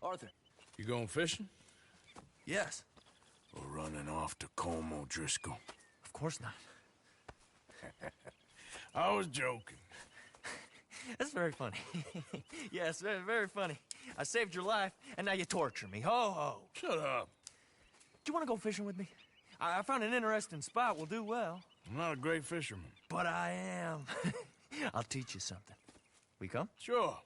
Arthur. You going fishing? Yes. Or running off to Colm O'Driscoll? Of course not. I was joking. That's very funny. Yes, very, very funny. I saved your life, and now you torture me. Ho, ho. Shut up. Do you want to go fishing with me? I found an interesting spot. We'll do well. I'm not a great fisherman. But I am. I'll teach you something. We come? Sure.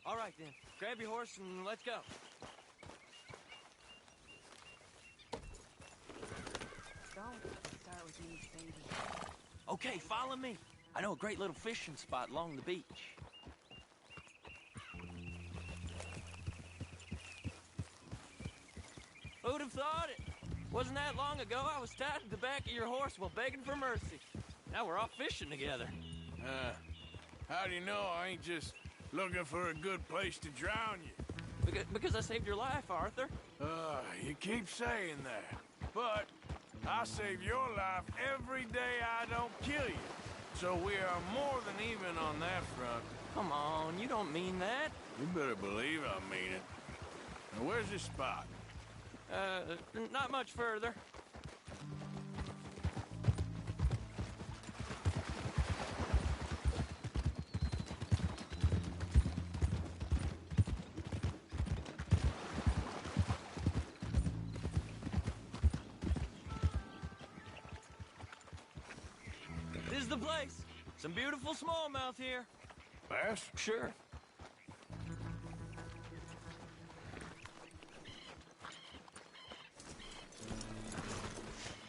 All right, then. Grab your horse and let's go. Don't start with me, baby. Okay, follow me. I know a great little fishing spot along the beach. Who'd have thought it? Wasn't that long ago I was tied to the back of your horse while begging for mercy. Now we're off fishing together. How do you know I ain't just looking for a good place to drown you? Because I saved your life, Arthur. You keep saying that. But I save your life every day I don't kill you. So we are more than even on that front. Come on, you don't mean that. You better believe I mean it. Now, where's this spot? Not much further. This is the place. Some beautiful smallmouth here. Bass? Sure.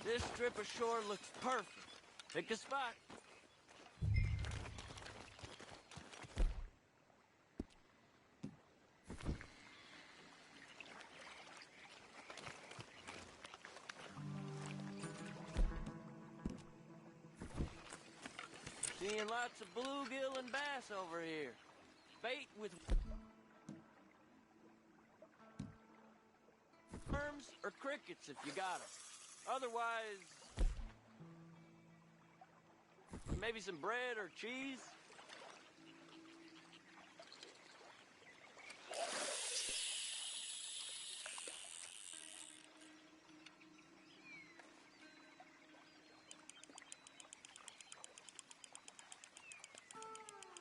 This strip of shore looks perfect. Pick a spot. Seeing lots of bluegill and bass over here. Bait with worms or crickets if you got them. Otherwise, maybe some bread or cheese.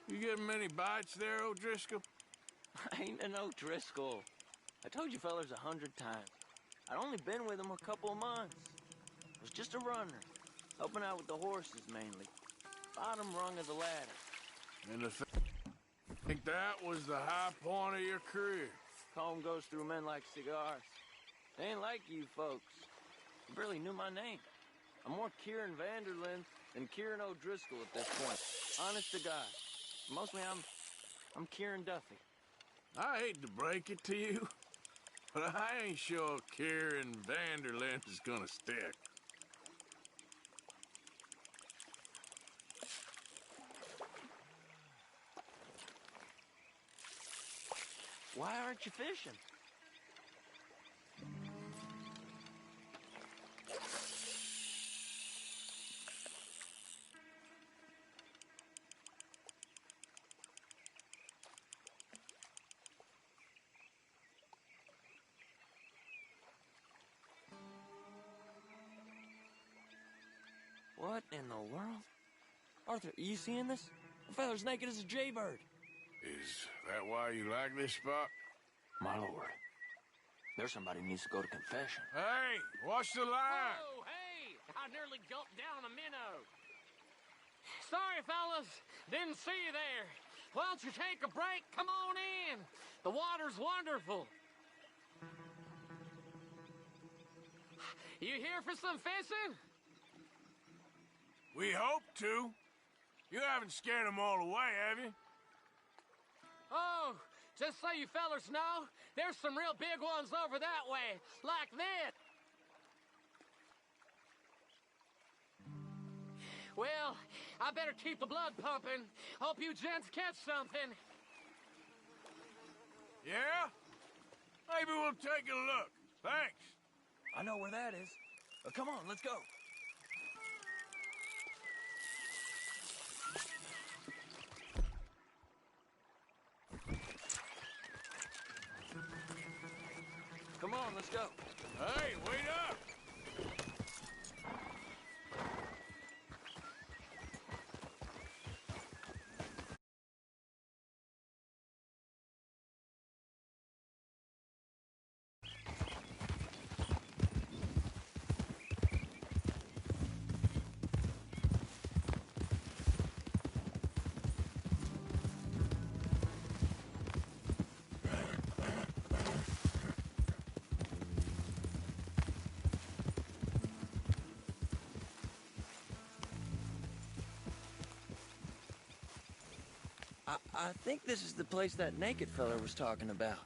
You getting many bites there, O'Driscoll? Ain't an O'Driscoll. I told you fellers 100 times. I'd only been with him a couple of months. Was just a runner, helping out with the horses mainly. Bottom rung of the ladder. And I think that was the high point of your career. Comb goes through men like cigars. They ain't like you folks. You barely knew my name. I'm more Kieran Vanderlyn than Kieran O'Driscoll at this point. Honest to God. Mostly I'm Kieran Duffy. I hate to break it to you, but I ain't sure Kieran Vanderlyn is gonna stick. Why aren't you fishing? What in the world? Arthur, are you seeing this? The fella's naked as a jaybird. Is that why you like this spot? My lord. There's somebody who needs to go to confession. Hey, watch the line! Oh, hey! I nearly jumped down a minnow. Sorry, fellas. Didn't see you there. Why don't you take a break? Come on in. The water's wonderful. You here for some fishing? We hope to. You haven't scared them all away, have you? Oh, just so you fellers know, there's some real big ones over that way, like this. Well, I better keep the blood pumping. Hope you gents catch something. Yeah? Maybe we'll take a look. Thanks. I know where that is. Come on, let's go. Come on, let's go. Hey, wait up! I think this is the place that naked fella was talking about.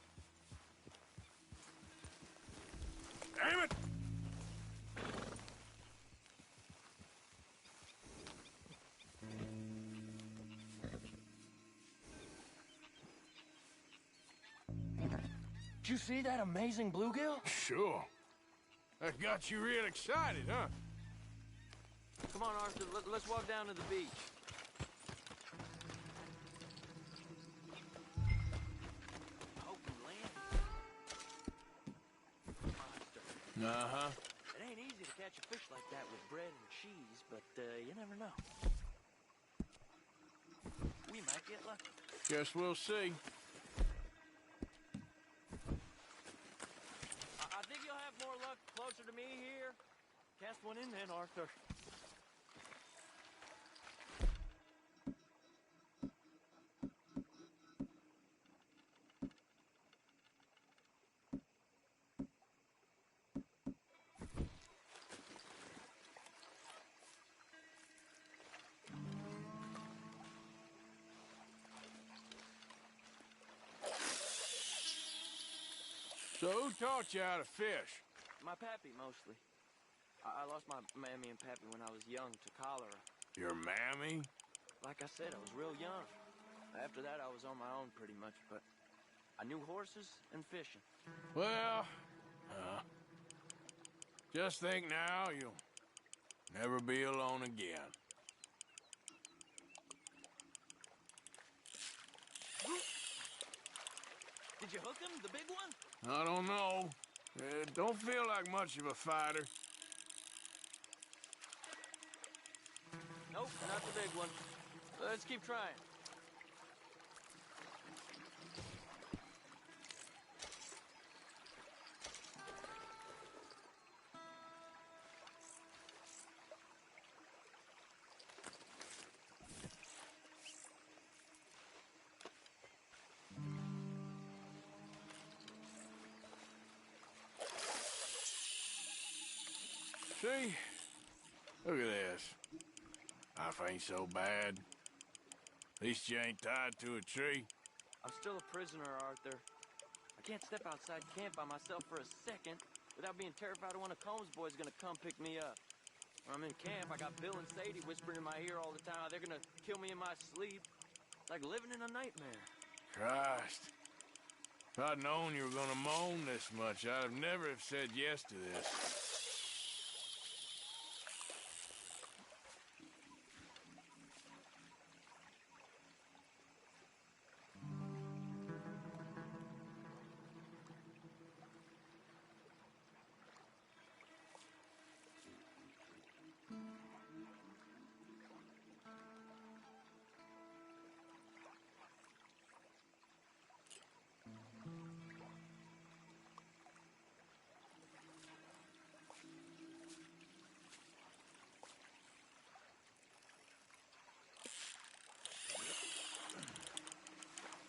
Damn it! Did you see that amazing bluegill? Sure. That got you real excited, huh? Come on, Arthur, let's walk down to the beach. Uh-huh. It ain't easy to catch a fish like that with bread and cheese, but you never know. We might get lucky. Guess we'll see. I think you'll have more luck closer to me here. Cast one in then, Arthur. So who taught you how to fish? My pappy, mostly. I lost my mammy and pappy when I was young to cholera. Your mammy? Like I said, I was real young. After that, I was on my own pretty much, but I knew horses and fishing. Well, just think now you'll never be alone again. Did you hook him, the big one? I don't know. Don't feel like much of a fighter. Nope, not the big one. Let's keep trying. See? Look at this. Life ain't so bad. At least you ain't tied to a tree. I'm still a prisoner, Arthur. I can't step outside camp by myself for a second without being terrified of one of Combs' boys gonna come pick me up. When I'm in camp, I got Bill and Sadie whispering in my ear all the time how they're gonna kill me in my sleep. Like living in a nightmare. Christ. If I'd known you were gonna moan this much, I'd have never have said yes to this.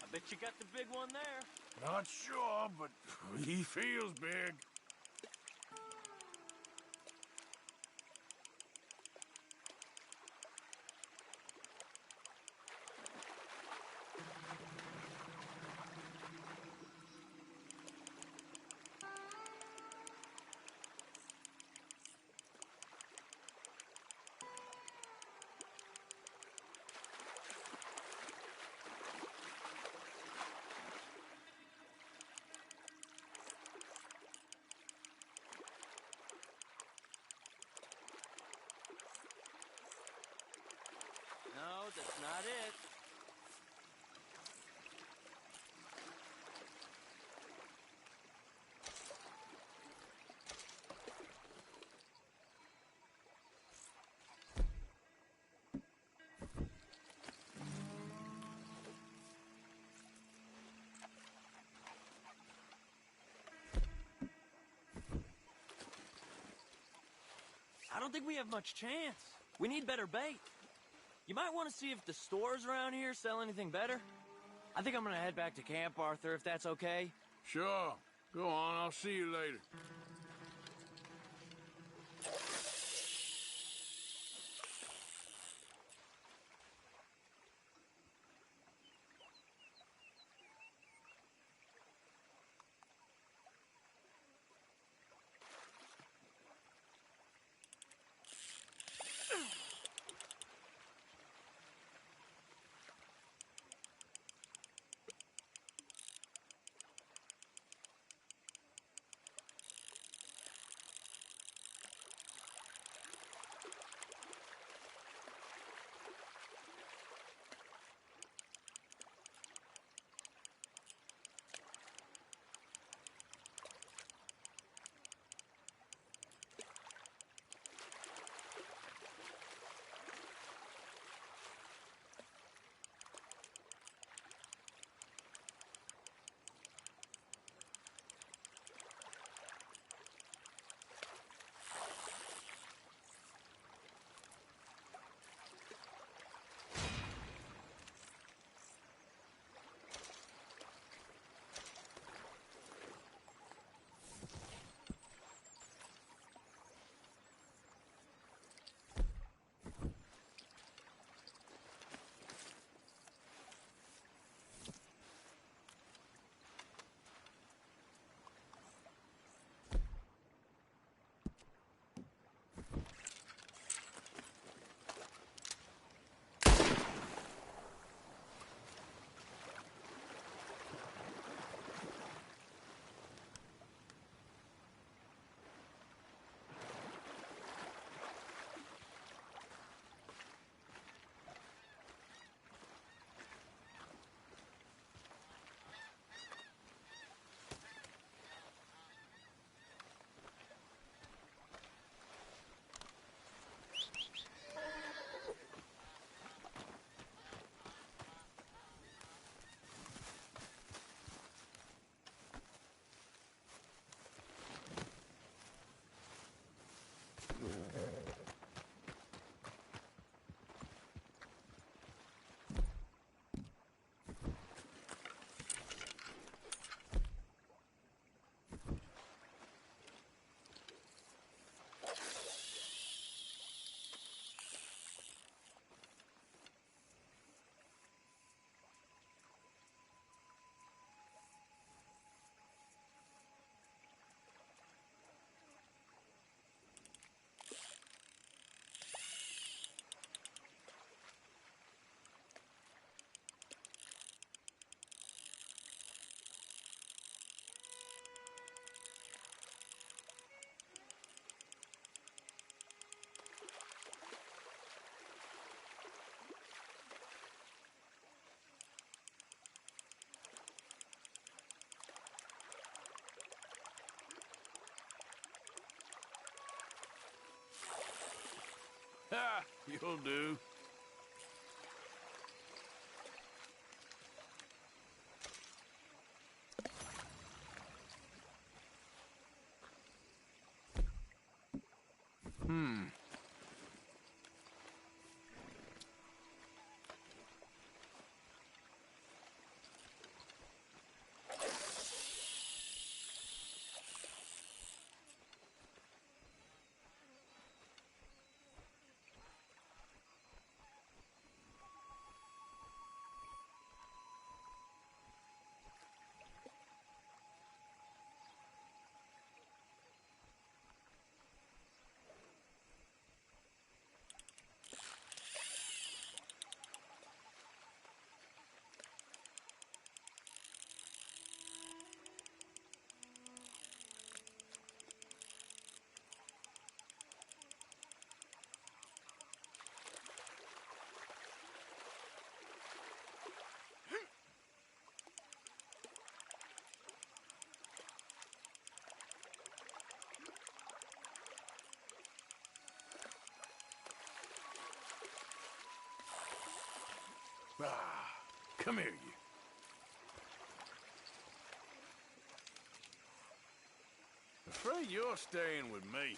I bet you got the big one there. Not sure, but he feels big. No, that's not it. I don't think we have much chance. We need better bait. You might want to see if the stores around here sell anything better. I think I'm gonna head back to camp, Arthur, if that's okay. Sure. Go on, I'll see you later. You'll do. Ah, come here, you. Afraid you're staying with me.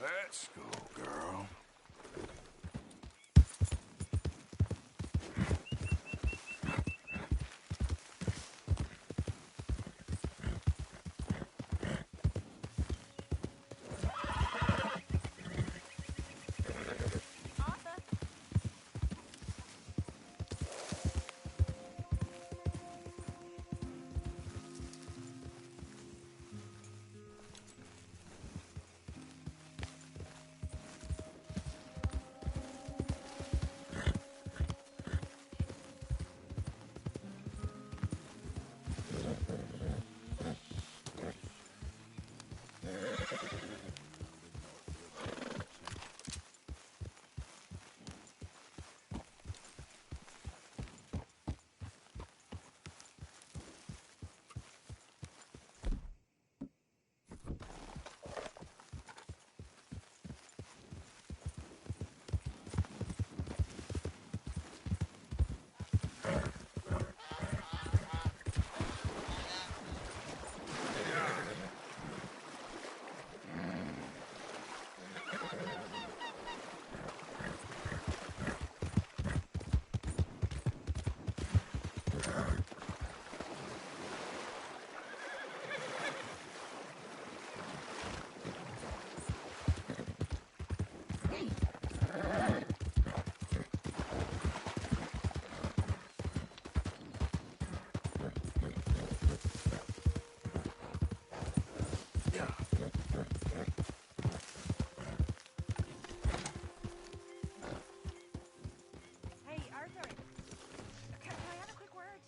Let's go, girl. Hey, Arthur. Can I have a quick word?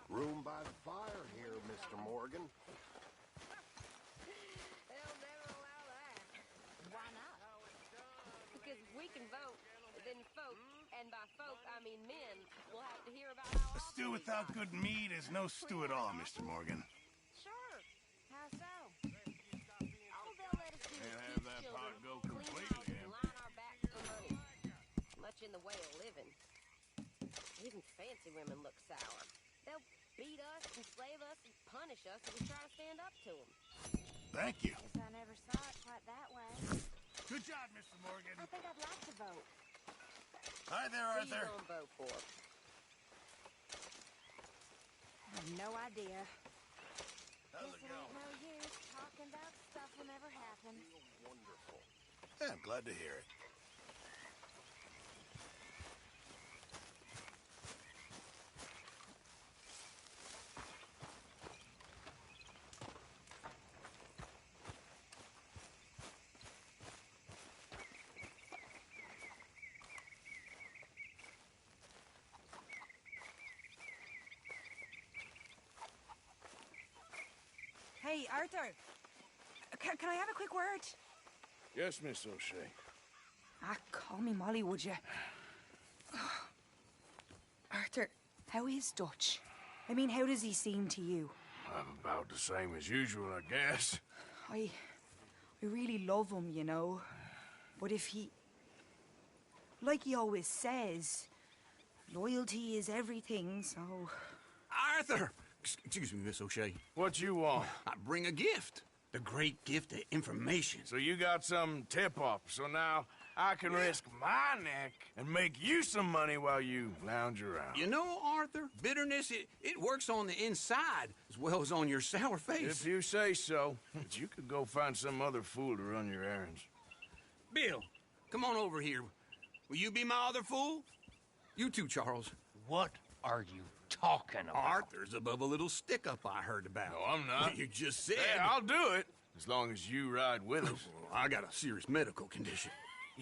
Room by the fire here, Mr. Morgan. They'll never allow that. Why not? Because we can vote, then folk, and by folk I mean men, will have to hear about how A stew without good meat is no stew at all, Mr. Morgan. Sure. How so? All they'll let us do is Can't have teach that children, pot go clean completely houses, and empty. line our backs for money. Much in the way of living. Even fancy women look sour. They'll beat us, enslave us, and punish us if we try to stand up to them. Thank you. Guess I never saw it quite that way. Good job, Mr. Morgan. I think I'd like to vote. Hi there, Who Arthur. you gonna vote for? I have no idea. How's Guess it it going? ain't no use talking about stuff will never happen. Wonderful. Yeah, I'm glad to hear it. Hey, Arthur. Can I have a quick word? Yes, Miss O'Shea. Ah, call me Molly, would you? Arthur, how is Dutch? I mean, how does he seem to you? I'm about the same as usual, I guess. I really love him, you know. But if he... Like he always says, loyalty is everything, so... Arthur! Excuse me, Miss O'Shea. What you want? I bring a gift. The great gift of information. So you got some tip-off, so now I can risk my neck and make you some money while you lounge around. You know, Arthur, bitterness, it works on the inside as well as on your sour face. If you say so. But you could go find some other fool to run your errands. Bill, come on over here. Will you be my other fool? You too, Charles. What are you talking about? Arthur's above a little stick-up I heard about. No, I'm not. You just said... Yeah, I'll do it, as long as you ride with us. I got a serious medical condition.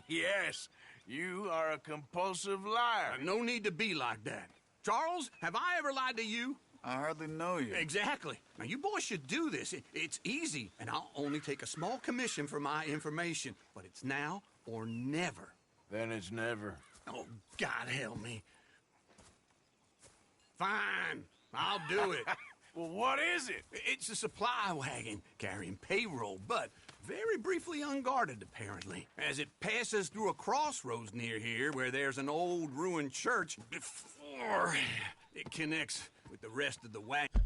Yes, you are a compulsive liar. No need to be like that. Charles, have I ever lied to you? I hardly know you. Exactly. Now, you boys should do this. It's easy, and I'll only take a small commission for my information. But it's now or never. Then it's never. Oh, God help me. Fine, I'll do it. Well, what is it? It's a supply wagon carrying payroll, but very briefly unguarded, apparently, as it passes through a crossroads near here where there's an old ruined church before it connects with the rest of the wagon.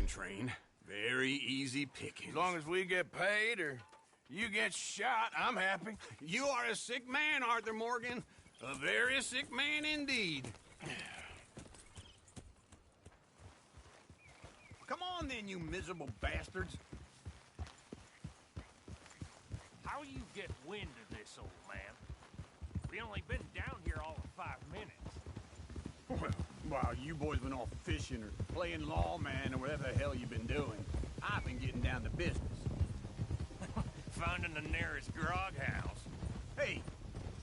wagon train. Very easy picking. As long as we get paid or you get shot, I'm happy. You are a sick man, Arthur Morgan. A very sick man indeed. Come on then, you miserable bastards. How you get wind of this, old man? We only been down here all of 5 minutes. Well, while you boys been off fishing or playing lawman or whatever the hell you've been doing, I've been getting down to business. Finding the nearest grog house. Hey,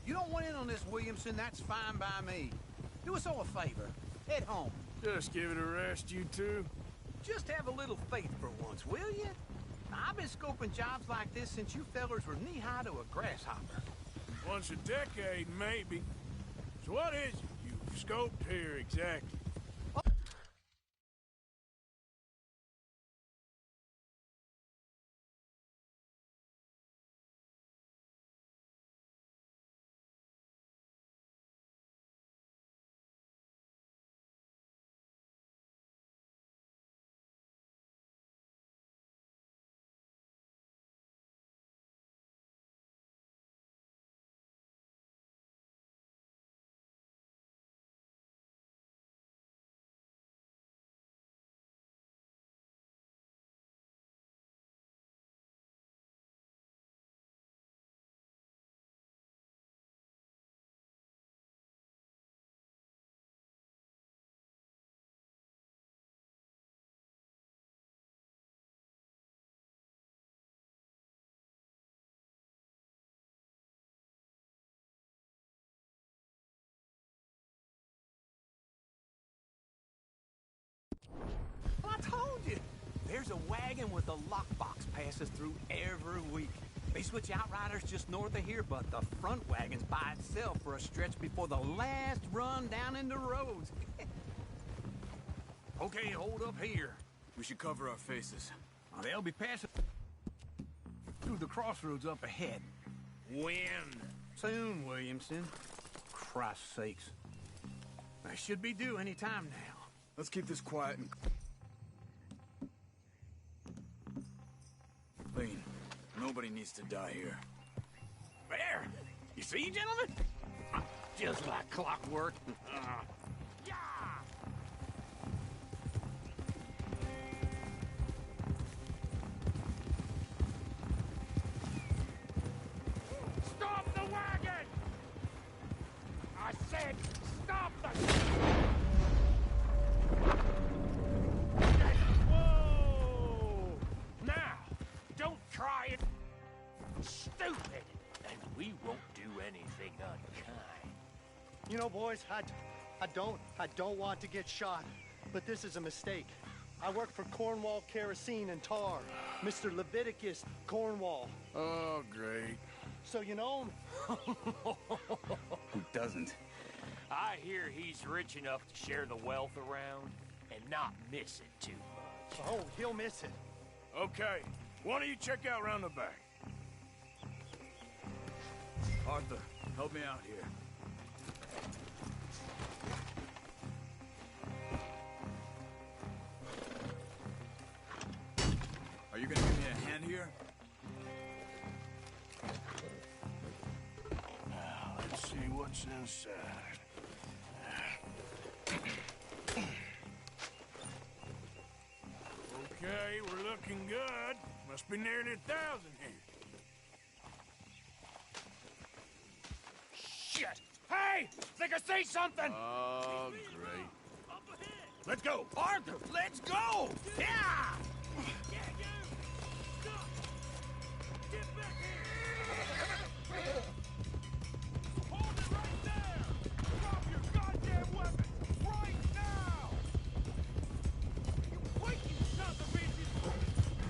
you don't want in on this, Williamson, that's fine by me. Do us all a favor. Head home. Just give it a rest, you two. Just have a little faith for once, will you? I've been scoping jobs like this since you fellers were knee-high to a grasshopper. Once a decade, maybe. So what is it you've scoped here exactly? Well, I told you. There's a wagon with a lockbox passes through every week. They switch outriders just north of here, but the front wagon's by itself for a stretch before the last run down into Rhodes. Okay, hold up here. We should cover our faces. Well, they'll be passing through the crossroads up ahead. When? Soon, Williamson. Christ's sakes. They should be due any time now. Let's keep this quiet and clean. Nobody needs to die here. There! You see, gentlemen? Just like clockwork. Yeah! Stop the wagon! I said stop the... Whoa! Now, don't try it. Stupid. And we won't do anything unkind. You know, boys, I don't want to get shot, but this is a mistake. I work for Cornwall Kerosene and Tar, Mr. Leviticus Cornwall. Oh, great. So you know him? Who doesn't? I hear he's rich enough to share the wealth around and not miss it too much. Oh, he'll miss it. Okay, why don't you check out round the back? Arthur, help me out here. Are you gonna give me a hand here? Now, let's see what's inside. Okay, we're looking good. Must be nearly 1,000 here. Shit! Hey! Think I see something! Oh, great. Let's go! Arthur, let's go! Yeah! Yeah, you! Stop! Get back here! Hold it right there! Drop your goddamn weapon! Right now! You wait, you sons of bitches!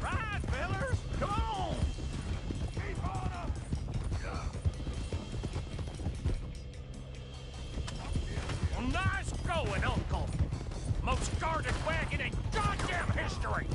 Rise, fellers! Come on! Keep on up! Well, nice going, Uncle! Most guarded wagon in goddamn history!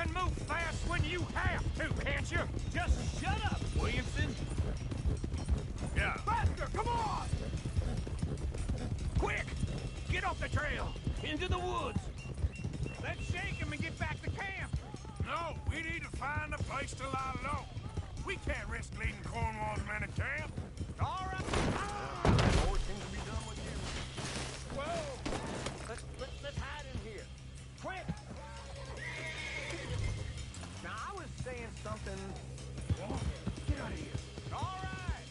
can move fast when you have to, can't you? Just shut up, Williamson. Yeah. Faster, come on! Quick! Get off the trail! Into the woods! Let's shake him and get back to camp! No, we need to find a place to lie low. We can't risk leading Cornwall's men to camp. All right. More things to be done with you. Whoa! Let's hide in here. Quick! Now, I was saying something... Get out of here. All right!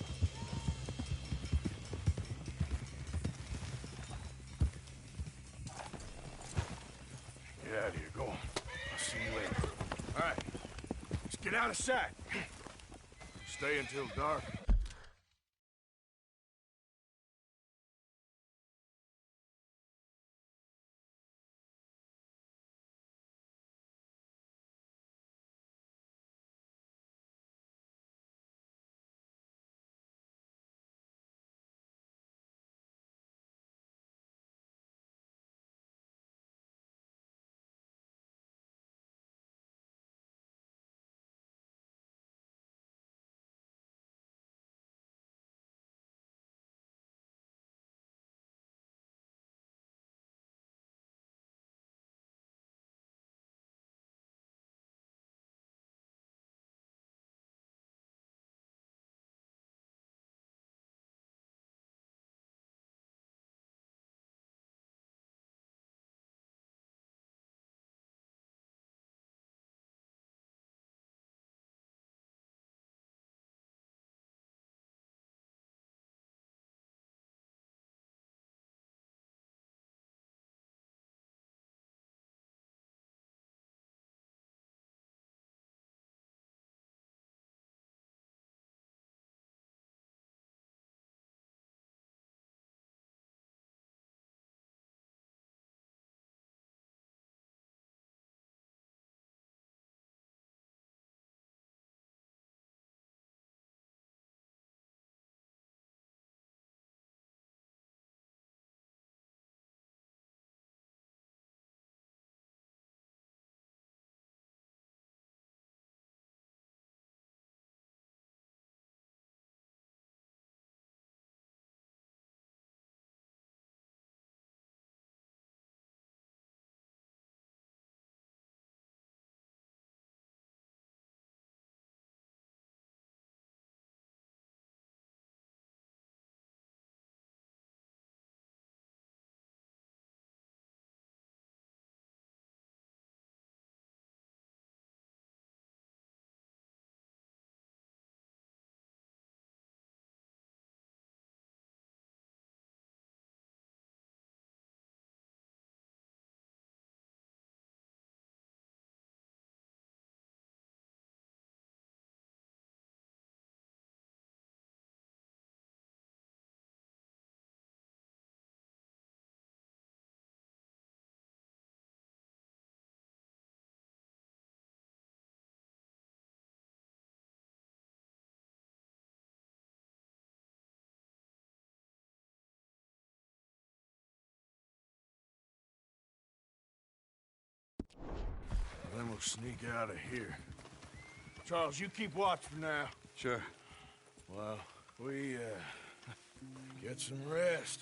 Get out of here, go on. I'll see you later. All right, let's get out of sight. Stay until dark. Then we'll sneak out of here. Charles, you keep watch for now. Sure. Well, we, get some rest.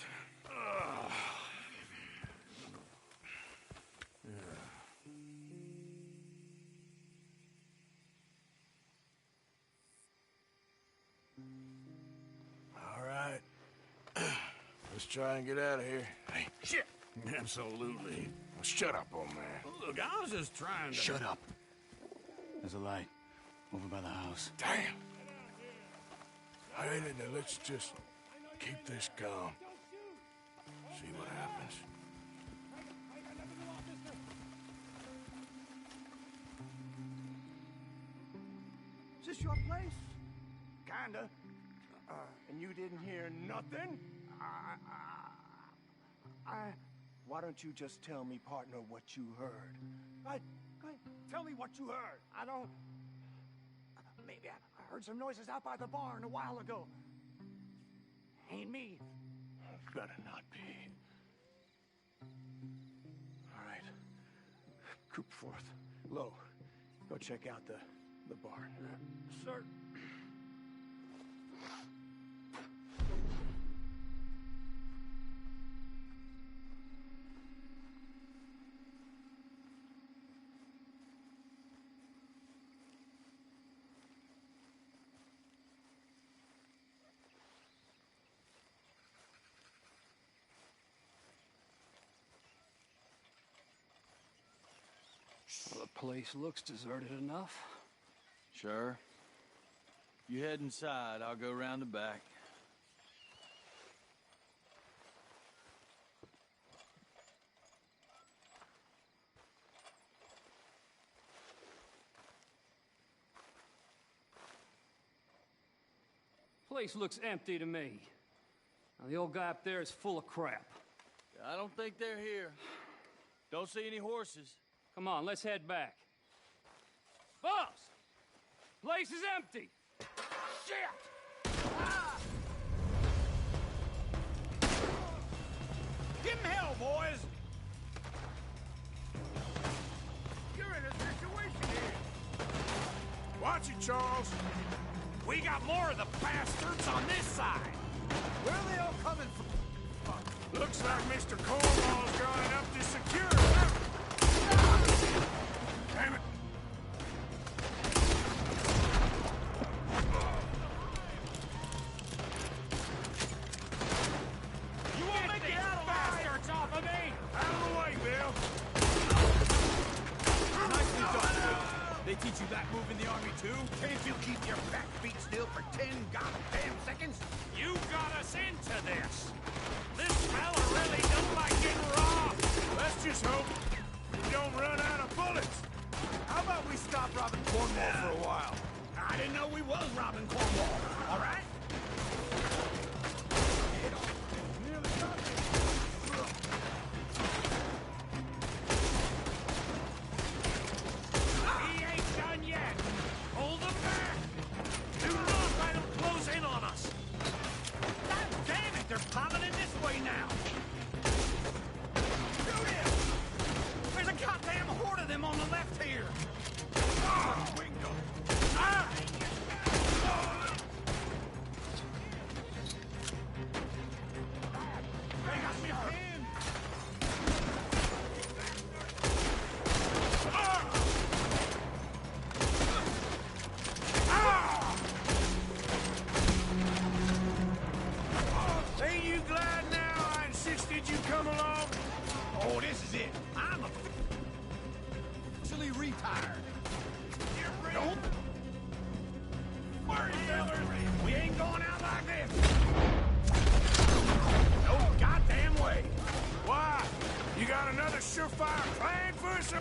All right. Let's try and get out of here. Hey, shit! Absolutely. Well, shut up, old man. Look, I was just trying to... Shut up. There's a light over by the house. Damn. All right, now let's just keep this calm. See what happens. Is this your place? Kinda. And you didn't hear nothing? Why don't you just tell me, partner, what you heard? Go ahead. Tell me what you heard. I don't... Maybe I heard some noises out by the barn a while ago. Ain't me. Better not be. All right. Group forth. Low. Go check out the barn. Sir. Well, the place looks deserted enough. Sure. You head inside, I'll go round the back. Place looks empty to me. Now, the old guy up there is full of crap. I don't think they're here. Don't see any horses. Come on, let's head back. Boss! Place is empty! Shit! Ah! Give him hell, boys! You're in a situation here. Watch it, Charles. We got more of the bastards on this side. Where are they all coming from? Looks like Mr. Cornwall's gone enough to secure them. Damn it. You won't make it out alive! Bastards off of me! Out of the way, Bill. Nicely done, Bill. They teach you that move in the army, too? Can't you keep your back feet still for 10 goddamn seconds? You got us into this. This fella really don't like getting robbed. Let's just hope we don't run out of bullets. How about we stop robbing Cornwall for a while? I didn't know we was robbing Cornwall. All right? He ain't done yet. Hold them back. Do not let them close in on us. God damn it, they're piling in this way now. Shoot him! There's a goddamn horde of them on the left here. Ah! Wingo. Ah! They got me pinned. Ah! Ain't you glad now I insisted you come along? Oh, this is it. I'm officially retired. Don't worry, fellas. We ain't going out like this. No goddamn way. Why? You got another surefire plan for us?